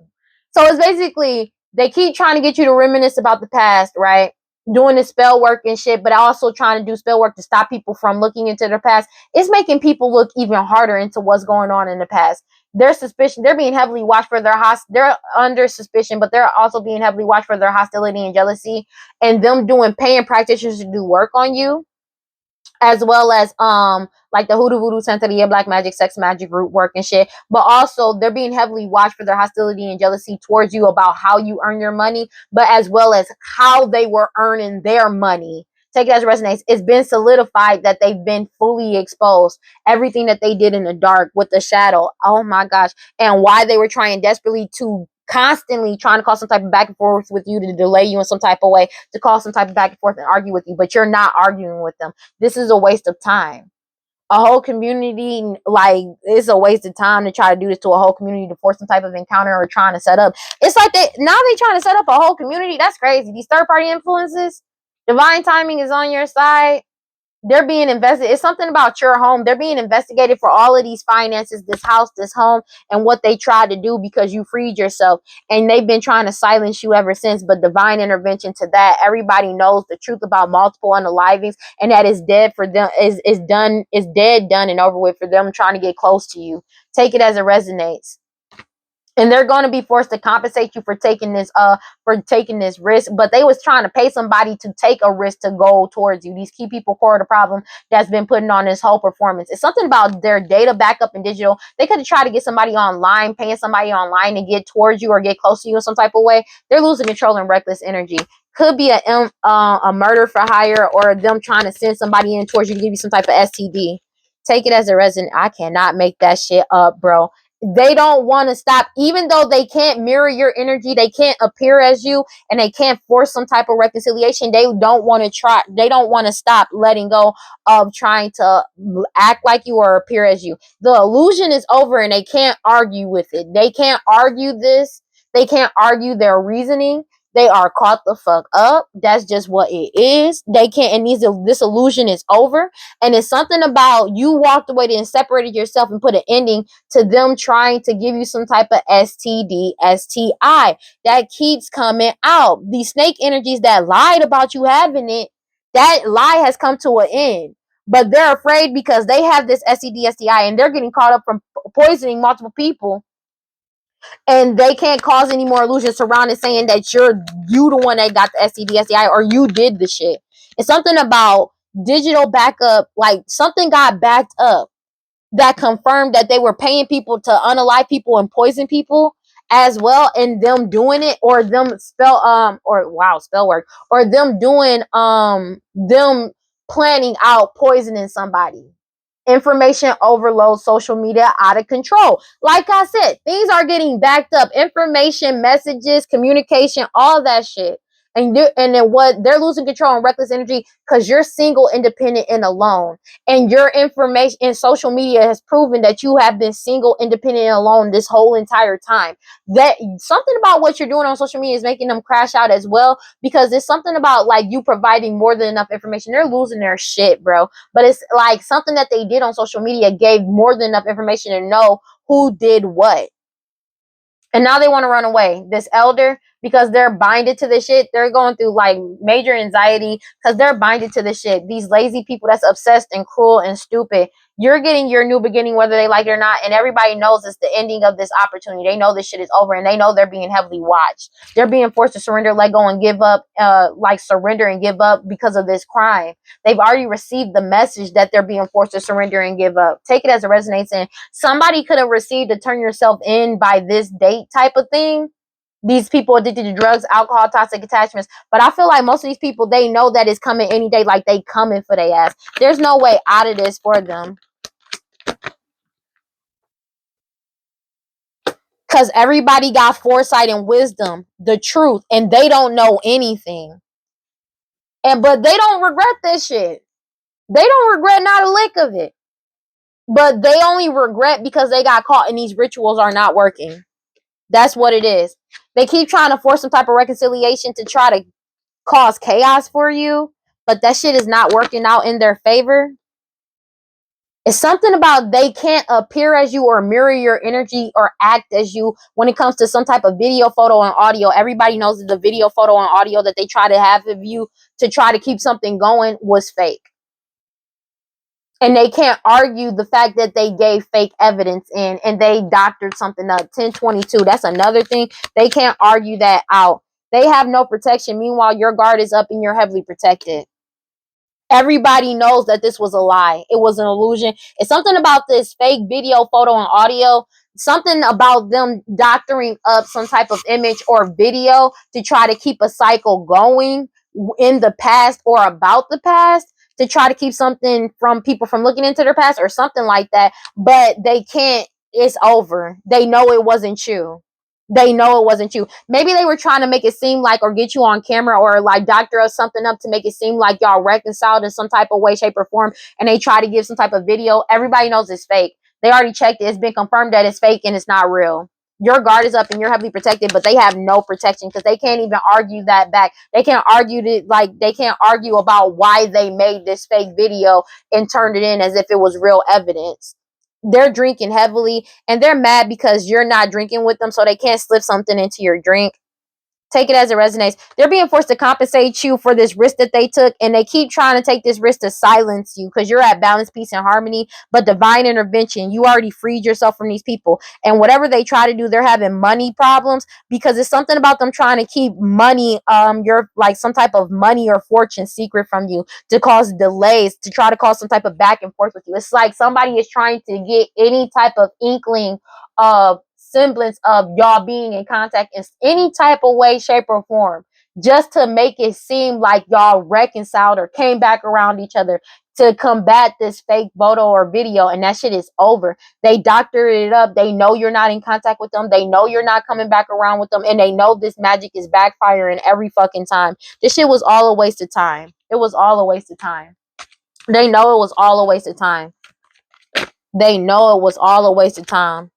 Speaker 1: So it's basically they keep trying to get you to reminisce about the past, right? Doing the spell work and shit, but also trying to do spell work to stop people from looking into their past. It's making people look even harder into what's going on in the past. Their suspicion, they're being heavily watched for they're under suspicion, but they're also being heavily watched for their hostility and jealousy, and them doing paying practitioners to do work on you, as well as like the hoodoo voodoo santeria black magic sex magic root work and shit. But also they're being heavily watched for their hostility and jealousy towards you about how you earn your money, but as well as how they were earning their money. Take it as it resonates. It's been solidified that they've been fully exposed. Everything that they did in the dark with the shadow, oh my gosh, and why they were trying desperately to constantly trying to cause some type of back and forth with you, to delay you in some type of way, to cause some type of back and forth and argue with you, but you're not arguing with them. This is a waste of time. A whole community, like, it's a waste of time to try to do this to a whole community to force some type of encounter or trying to set up. It's like they trying to set up a whole community. That's crazy. These third party influences, divine timing is on your side. They're being invested. It's something about your home. They're being investigated for all of these finances, this house, this home, and what they tried to do because you freed yourself. And they've been trying to silence you ever since. But divine intervention to that, everybody knows the truth about multiple unalivings, and that is dead for them. Is done. Is dead, done, and over with for them trying to get close to you. Take it as it resonates. And they're going to be forced to compensate you for taking this risk. But they was trying to pay somebody to take a risk to go towards you. These key people core the problem that's been putting on this whole performance. It's something about their data backup and digital. They could have tried to get somebody online, paying somebody online to get towards you or get close to you in some type of way. They're losing control and reckless energy. Could be a murder for hire, or them trying to send somebody in towards you to give you some type of STD. Take it as a resident. I cannot make that shit up, bro. They don't want to stop, even though they can't mirror your energy, they can't appear as you, and they can't force some type of reconciliation. They don't want to try, they don't want to stop letting go of trying to act like you or appear as you. The illusion is over, and they can't argue with it. They can't argue this. They can't argue their reasoning. They are caught the fuck up. That's just what it is. They can't, and this illusion is over. And it's something about you walked away and separated yourself and put an ending to them trying to give you some type of STD, STI that keeps coming out. These snake energies that lied about you having it, that lie has come to an end. But they're afraid because they have this STD, STI, and they're getting caught up from poisoning multiple people, and they can't cause any more illusions surrounding saying that you the one that got the STD, STI, or you did the shit. It's something about digital backup, like something got backed up that confirmed that they were paying people to unalive people and poison people as well, and them doing it, or them spell work, or them doing them planning out poisoning somebody. Information overload, social media out of control. Like I said, things are getting backed up. Information, messages, communication, all that shit. And then what, they're losing control and reckless energy because you're single, independent, and alone. And your information in social media has proven that you have been single, independent, and alone this whole entire time. That something about what you're doing on social media is making them crash out as well, because it's something about like you providing more than enough information. They're losing their shit, bro. But it's like something that they did on social media gave more than enough information to know who did what. And now they want to run away. This elder, because they're binded to this shit, they're going through like major anxiety because they're binded to this shit. These lazy people that's obsessed and cruel and stupid. You're getting your new beginning whether they like it or not, and everybody knows it's the ending of this opportunity. They know this shit is over, and they know they're being heavily watched. They're being forced to surrender, let go, and give up, surrender and give up because of this crime. They've already received the message that they're being forced to surrender and give up. Take it as it resonates, and somebody could have received a turn yourself in by this date type of thing. These people addicted to drugs, alcohol, toxic attachments. But I feel like most of these people, they know that it's coming any day, like they coming for their ass. There's no way out of this for them. Because everybody got foresight and wisdom, the truth, and they don't know anything. But they don't regret this shit. They don't regret not a lick of it. But they only regret because they got caught and these rituals are not working. That's what it is. They keep trying to force some type of reconciliation to try to cause chaos for you, but that shit is not working out in their favor. It's something about they can't appear as you or mirror your energy or act as you when it comes to some type of video, photo, and audio. Everybody knows that the video, photo, and audio that they try to have of you to try to keep something going was fake. And they can't argue the fact that they gave fake evidence in and they doctored something up. 1022, that's another thing. They can't argue that out. They have no protection. Meanwhile, your guard is up and you're heavily protected. Everybody knows that this was a lie. It was an illusion. It's something about this fake video, photo, and audio. Something about them doctoring up some type of image or video to try to keep a cycle going in the past or about the past, to try to keep something from people from looking into their past or something like that. But they can't. It's over. They know it wasn't you. They know it wasn't you. Maybe they were trying to make it seem like, or get you on camera, or like doctor us something up to make it seem like y'all reconciled in some type of way, shape, or form, and they try to give some type of video. Everybody knows it's fake. They already checked it. It's been confirmed that it's fake and it's not real. Your guard is up and you're heavily protected, but they have no protection because they can't even argue that back. They can't argue that, like, they can't argue about why they made this fake video and turned it in as if it was real evidence. They're drinking heavily and they're mad because you're not drinking with them, so they can't slip something into your drink. Take it as it resonates. They're being forced to compensate you for this risk that they took, and they keep trying to take this risk to silence you because you're at balance, peace, and harmony. But divine intervention, you already freed yourself from these people. And whatever they try to do, they're having money problems because it's something about them trying to keep money, your like some type of money or fortune secret from you, to cause delays, to try to cause some type of back and forth with you. It's like somebody is trying to get any type of inkling of semblance of y'all being in contact in any type of way, shape, or form, just to make it seem like y'all reconciled or came back around each other to combat this fake photo or video, and that shit is over. They doctored it up. They know you're not in contact with them. They know you're not coming back around with them, and they know this magic is backfiring every fucking time. This shit was all a waste of time. It was all a waste of time. They know it was all a waste of time. They know it was all a waste of time.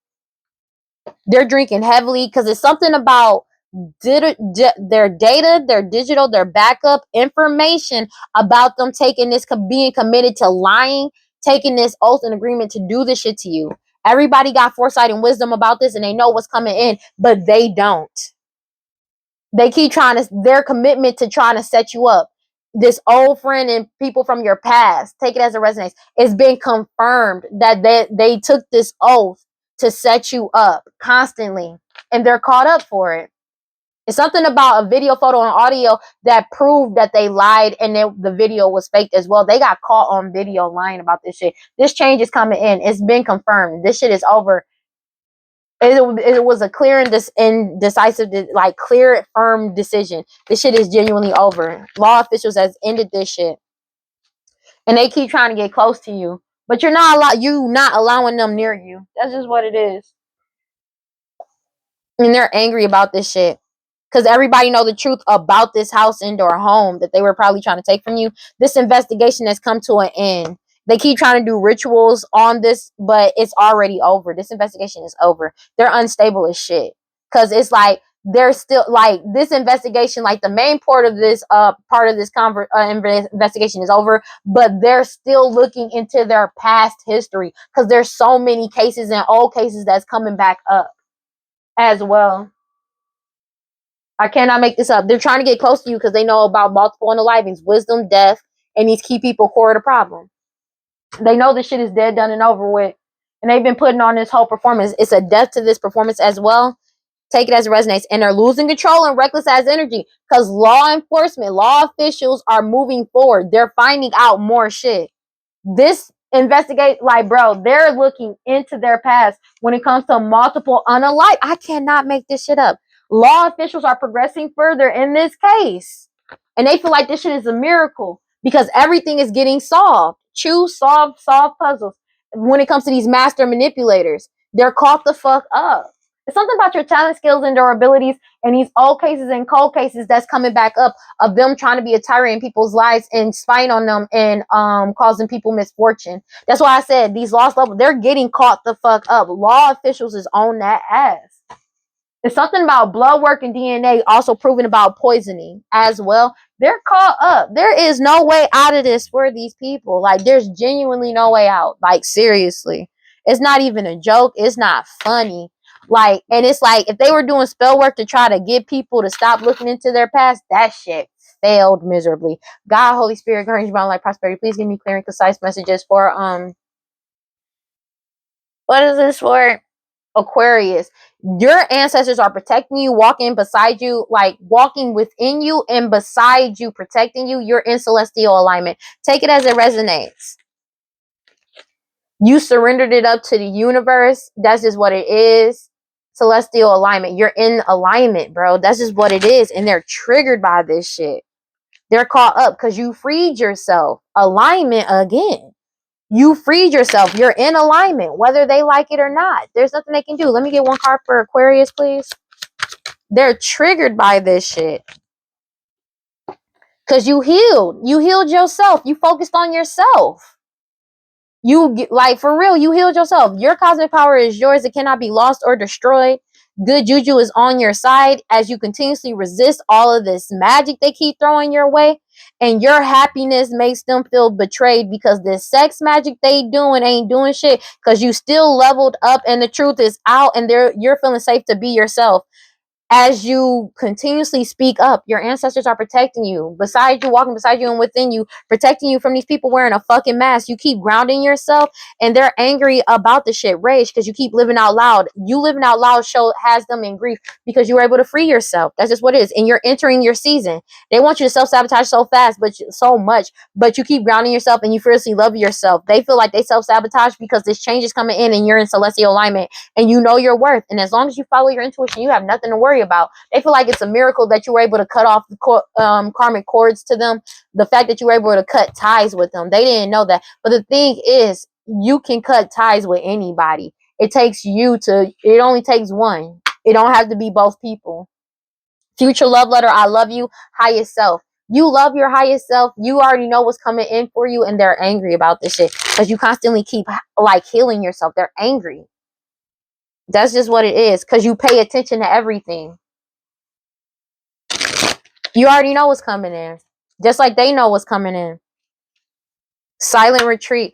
Speaker 1: They're drinking heavily because it's something about their data, their digital, their backup information about them taking this, being committed to lying, taking this oath and agreement to do this shit to you. Everybody got foresight and wisdom about this and they know what's coming in, but they don't. They keep trying to, their commitment to trying to set you up. This old friend and people from your past, take it as it resonates. It's been confirmed that they took this oath to set you up constantly, and they're caught up for it. It's something about a video, photo, and audio that proved that they lied and the video was fake as well. They got caught on video lying about this shit. This change is coming in. It's been confirmed. This shit is over. It was a clear and decisive, like clear, firm decision. This shit is genuinely over. Law officials has ended this shit, and they keep trying to get close to you, but you're not allowing them near you. That's just what it is. And they're angry about this shit because everybody know the truth about this house and/or home that they were probably trying to take from you. This investigation has come to an end. They keep trying to do rituals on this, but it's already over. This investigation is over. They're unstable as shit because it's like they're still like this investigation, like the main part of this investigation is over, but they're still looking into their past history because there's so many cases and old cases that's coming back up as well. I cannot make this up. They're trying to get close to you because they know about multiple unalivings, wisdom, death, and these key people core of the problem. They know this shit is dead, done, and over with. And they've been putting on this whole performance. It's a death to this performance as well. Take it as it resonates. And they're losing control and reckless as energy because law enforcement, law officials are moving forward. They're finding out more shit. This investigate, like, bro, they're looking into their past when it comes to multiple unalike. I cannot make this shit up. Law officials are progressing further in this case, and they feel like this shit is a miracle because everything is getting solved. Choose, solve puzzles. When it comes to these master manipulators, they're caught the fuck up. It's something about your talent, skills, and their abilities and these old cases and cold cases that's coming back up of them trying to be a tyrant in people's lives and spying on them and causing people misfortune. That's why I said these lost levels, they're getting caught the fuck up. Law officials is on that ass. There's something about blood work and DNA also proven about poisoning as well. They're caught up. There is no way out of this for these people. Like, there's genuinely no way out. Like, seriously. It's not even a joke. It's not funny. Like, and it's like, if they were doing spell work to try to get people to stop looking into their past, that shit failed miserably. God, Holy Spirit, courage, bound life, prosperity. Please give me clear and concise messages for, what is this for? Aquarius. Your ancestors are protecting you, walking beside you, like walking within you and beside you, protecting you. You're in celestial alignment. Take it as it resonates. You surrendered it up to the universe. That's just what it is. Celestial alignment. You're in alignment, bro. That's just what it is. And they're triggered by this shit. They're caught up because you freed yourself. Alignment again. You freed yourself. You're in alignment, whether they like it or not. There's nothing they can do. Let me get one card for Aquarius, please. They're triggered by this shit. Because you healed. You healed yourself. You focused on yourself. You, like, for real, you healed yourself. Your cosmic power is yours. It cannot be lost or destroyed. Good juju is on your side as you continuously resist all of this magic they keep throwing your way. And your happiness makes them feel betrayed because this sex magic they doing ain't doing shit because you still leveled up and the truth is out and you're feeling safe to be yourself. As you continuously speak up, your ancestors are protecting you, beside you, walking beside you and within you, protecting you from these people wearing a fucking mask. You keep grounding yourself and they're angry about the shit, rage, because you keep living out loud. You living out loud has them in grief because you were able to free yourself. That's just what it is. And you're entering your season. They want you to self-sabotage so fast, but so much, but you keep grounding yourself and you fiercely love yourself. They feel like they self-sabotage because this change is coming in and you're in celestial alignment and you know your worth. And as long as you follow your intuition, you have nothing to worry about. They feel like it's a miracle that you were able to cut off the karmic cords to them. The fact that you were able to cut ties with them. They didn't know that. But the thing is, you can cut ties with anybody. It only takes one. It don't have to be both people. Future love letter, I love you, highest self. You love your highest self. You already know what's coming in for you and they're angry about this shit. Because you constantly keep like healing yourself. They're angry. That's just what it is. Because you pay attention to everything. You already know what's coming in. Just like they know what's coming in. Silent retreat.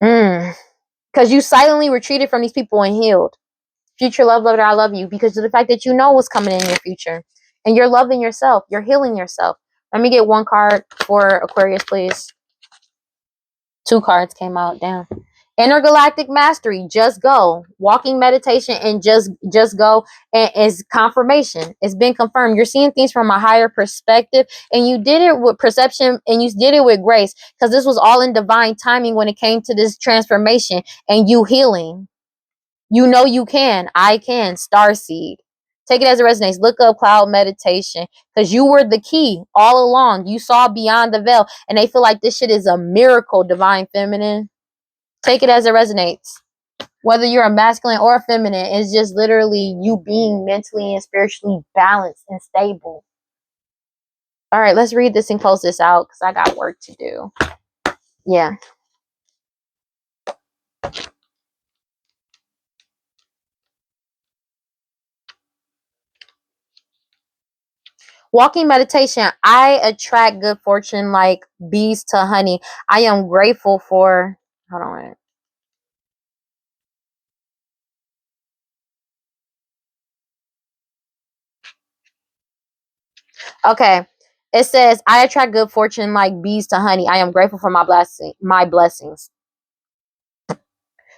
Speaker 1: Because you silently retreated from these people and healed. Future love letter, I love you. Because of the fact that you know what's coming in your future. And you're loving yourself. You're healing yourself. Let me get one card for Aquarius, please. 2 cards came out. Damn. Intergalactic mastery, just go. Walking meditation and just go, and is confirmation. It's been confirmed. You're seeing things from a higher perspective and you did it with perception and you did it with grace because this was all in divine timing when it came to this transformation and you healing. You know you can. I can. Starseed. Take it as it resonates. Look up cloud meditation because you were the key all along. You saw beyond the veil and they feel like this shit is a miracle, divine feminine. Take it as it resonates. Whether you're a masculine or a feminine, it's just literally you being mentally and spiritually balanced and stable. All right, let's read this and close this out because I got work to do. Yeah. Walking meditation. I attract good fortune like bees to honey. I am grateful for... Hold on a minute. Okay. It says, I attract good fortune like bees to honey. I am grateful for my blessings.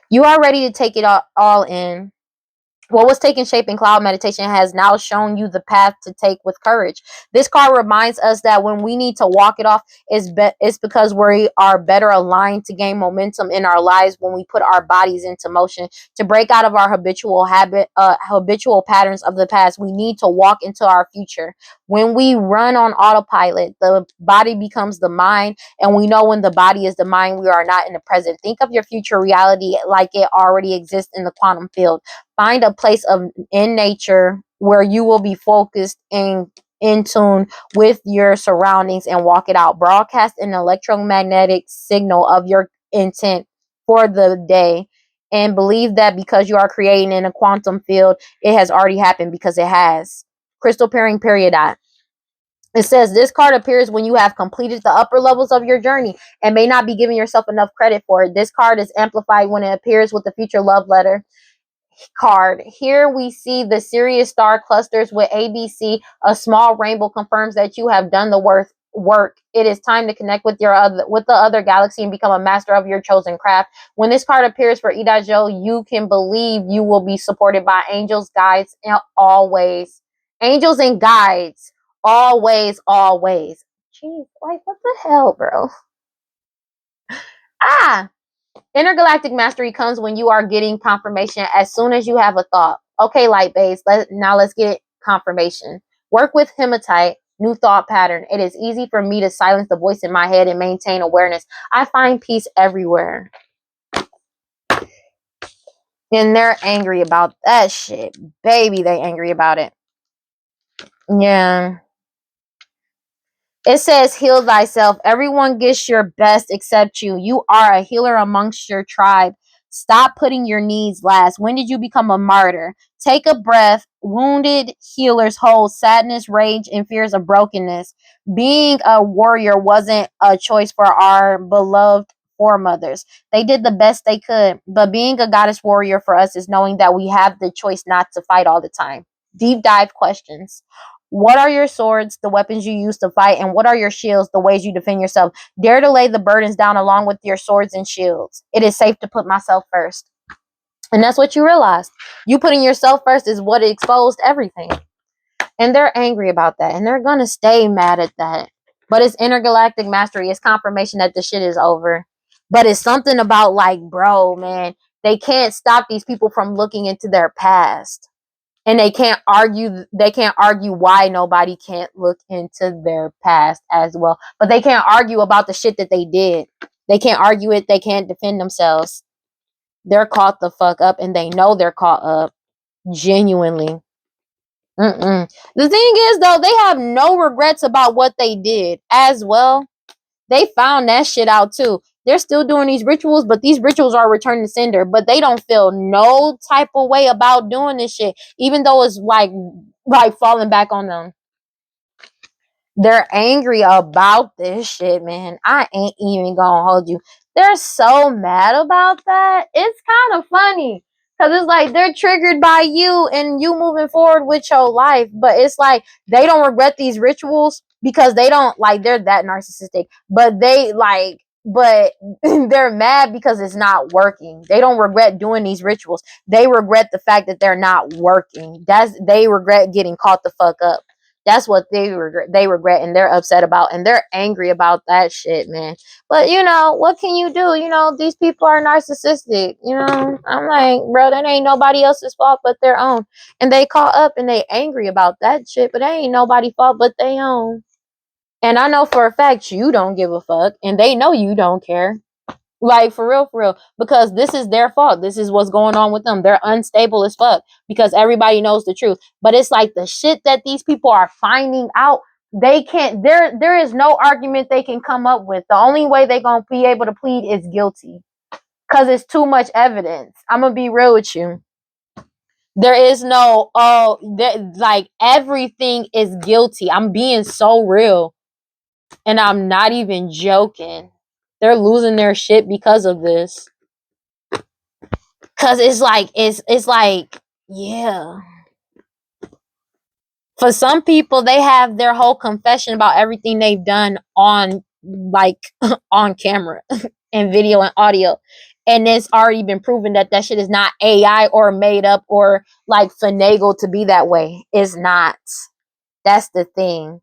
Speaker 1: You are ready to take it all in. What was taking shape in cloud meditation has now shown you the path to take with courage. This card reminds us that when we need to walk it off, it's because we are better aligned to gain momentum in our lives when we put our bodies into motion. To break out of our habitual patterns of the past, we need to walk into our future. When we run on autopilot, the body becomes the mind, and we know when the body is the mind, we are not in the present. Think of your future reality like it already exists in the quantum field. Find a place of in nature where you will be focused and in tune with your surroundings and walk it out. Broadcast an electromagnetic signal of your intent for the day and believe that because you are creating in a quantum field, it has already happened because it has. Crystal pairing period. It says this card appears when you have completed the upper levels of your journey and may not be giving yourself enough credit for it. This card is amplified when it appears with the future love letter card. Here we see the Sirius star clusters with ABC. A small rainbow confirms that you have done the work. It is time to connect with the other galaxy and become a master of your chosen craft. When this card appears for Ida Jo, you can believe you will be supported by angels, guides, and always. Angels and guides. Always, always. Jeez, like what the hell, bro? Ah, intergalactic mastery comes when you are getting confirmation as soon as you have a thought. Okay, light base. Let's get confirmation. Work with hematite. New thought pattern. It is easy for me to silence the voice in my head and maintain awareness. I find peace everywhere. And they're angry about that shit. Baby, they angry about it. Yeah. It says, heal thyself. Everyone gets your best except you. You are a healer amongst your tribe. Stop putting your needs last. When did you become a martyr? Take a breath. Wounded healers hold sadness, rage, and fears of brokenness. Being a warrior wasn't a choice for our beloved foremothers. They did the best they could. But being a goddess warrior for us is knowing that we have the choice not to fight all the time. Deep dive questions. What are your swords, the weapons you use to fight, and what are your shields, the ways you defend yourself? Dare to lay the burdens down along with your swords and shields. It is safe to put myself first. And that's what you realized. You putting yourself first is what exposed everything. And they're angry about that. And they're going to stay mad at that. But it's intergalactic mastery. It's confirmation that the shit is over. But it's something about like, bro, man, they can't stop these people from looking into their past. And they can't argue why nobody can't look into their past as well. But they can't argue about the shit that they did. They can't argue it. They can't defend themselves. They're caught the fuck up and they know they're caught up. Genuinely. The thing is though, they have no regrets about what they did as well. They found that shit out too. They're still doing these rituals, but these rituals are returning to sender. But they don't feel no type of way about doing this shit, even though it's like falling back on them. They're angry about this shit, man. I ain't even gonna hold you. They're so mad about that. It's kind of funny. Cause it's like they're triggered by you and you moving forward with your life. But it's like they don't regret these rituals because they don't like they're that narcissistic. But they're mad because it's not working. They don't regret doing these rituals. They regret the fact that they're not working. They regret getting caught the fuck up. That's what they regret and they're upset about and they're angry about that shit, man. But what can you do? These people are narcissistic. I'm like, bro, that ain't nobody else's fault but their own. And they caught up and they angry about that shit, but that ain't nobody's fault but their own. And I know for a fact you don't give a fuck and they know you don't care. Like for real, because this is their fault. This is what's going on with them. They're unstable as fuck because everybody knows the truth. But it's like the shit that these people are finding out, they can't. There is no argument they can come up with. The only way they're gonna be able to plead is guilty, because it's too much evidence. I'm gonna be real with you. There is no like everything is guilty. I'm being so real, and I'm not even joking. They're losing their shit because of this. Cause it's like, yeah. For some people, they have their whole confession about everything they've done on like on camera and video and audio. And it's already been proven that that shit is not AI or made up or like finagled to be that way. It's not. That's the thing.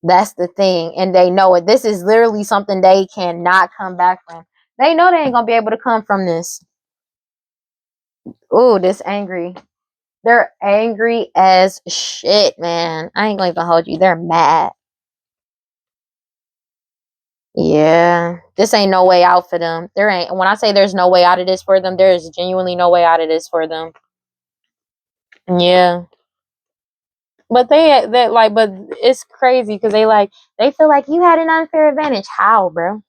Speaker 1: That's the thing. And they know it. This is literally something they cannot come back from. They know they ain't gonna be able to come from this. Ooh, this angry. They're angry as shit, man. I ain't gonna even hold you. They're mad. Yeah, this ain't no way out for them. There ain't. When I say there's no way out of this for them, there is genuinely no way out of this for them. Yeah, but but it's crazy because they feel like you had an unfair advantage. How, bro?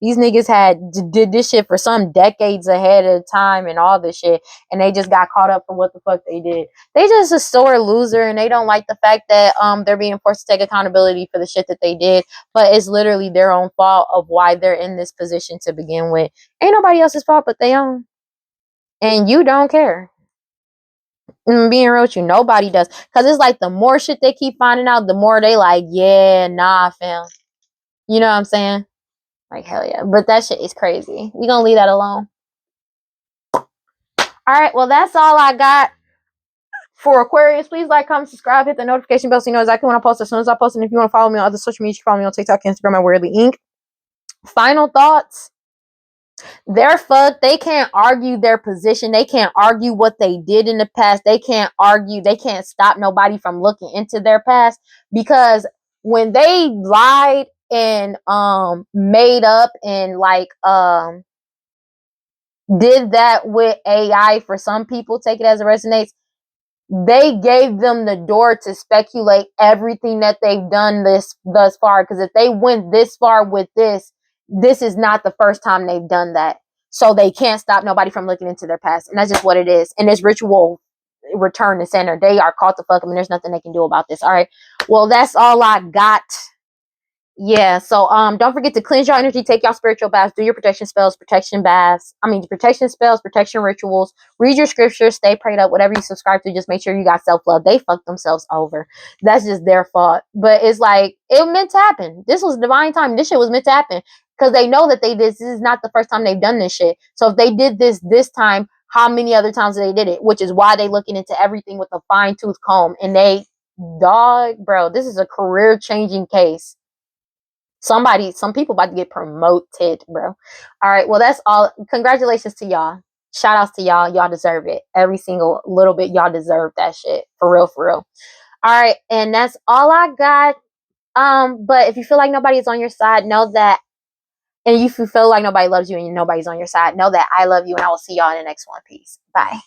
Speaker 1: These niggas did this shit for some decades ahead of time and all this shit, and they just got caught up for what the fuck they did. They just a sore loser, and they don't like the fact that they're being forced to take accountability for the shit that they did. But it's literally their own fault of why they're in this position to begin with. Ain't nobody else's fault but their own, and you don't care. Being real with you, nobody does, because it's like the more shit they keep finding out, the more they like, yeah, nah, fam. You know what I'm saying? Like, hell yeah. But that shit is crazy. We gonna leave that alone. All right. Well, that's all I got for Aquarius. Please like, comment, subscribe, hit the notification bell so you know exactly when I post as soon as I post. And if you want to follow me on other social media, you can follow me on TikTok, Instagram, at WeirdLee Inc. Final thoughts. They're fucked. They can't argue their position. They can't argue what they did in the past. They can't argue. They can't stop nobody from looking into their past, because when they lied and made up and did that with AI, for some people, take it as it resonates, they gave them the door to speculate everything that they've done thus far. Because if they went this far with this is not the first time they've done that. So they can't stop nobody from looking into their past. And that's just what it is. And this ritual return to center. They are caught the fuck up, and there's nothing they can do about this. All right. Well, that's all I got. Yeah, so don't forget to cleanse your energy, take your spiritual baths, do your protection spells, protection spells, protection rituals, read your scriptures, stay prayed up, whatever you subscribe to, just make sure you got self-love. They fucked themselves over. That's just their fault. But it's like, it meant to happen. This was divine time. This shit was meant to happen. Because they know that this is not the first time they've done this shit. So if they did this time, how many other times they did it? Which is why they looking into everything with a fine-tooth comb. And bro, this is a career-changing case. Some people about to get promoted, bro. All right, well, that's all. Congratulations to y'all. Shout outs to y'all. Y'all deserve it. Every single little bit, y'all deserve that shit. For real, for real. All right, and that's all I got. But if you feel like nobody's on your side, know that, and if you feel like nobody loves you and nobody's on your side, know that I love you, and I will see y'all in the next one. Peace. Bye.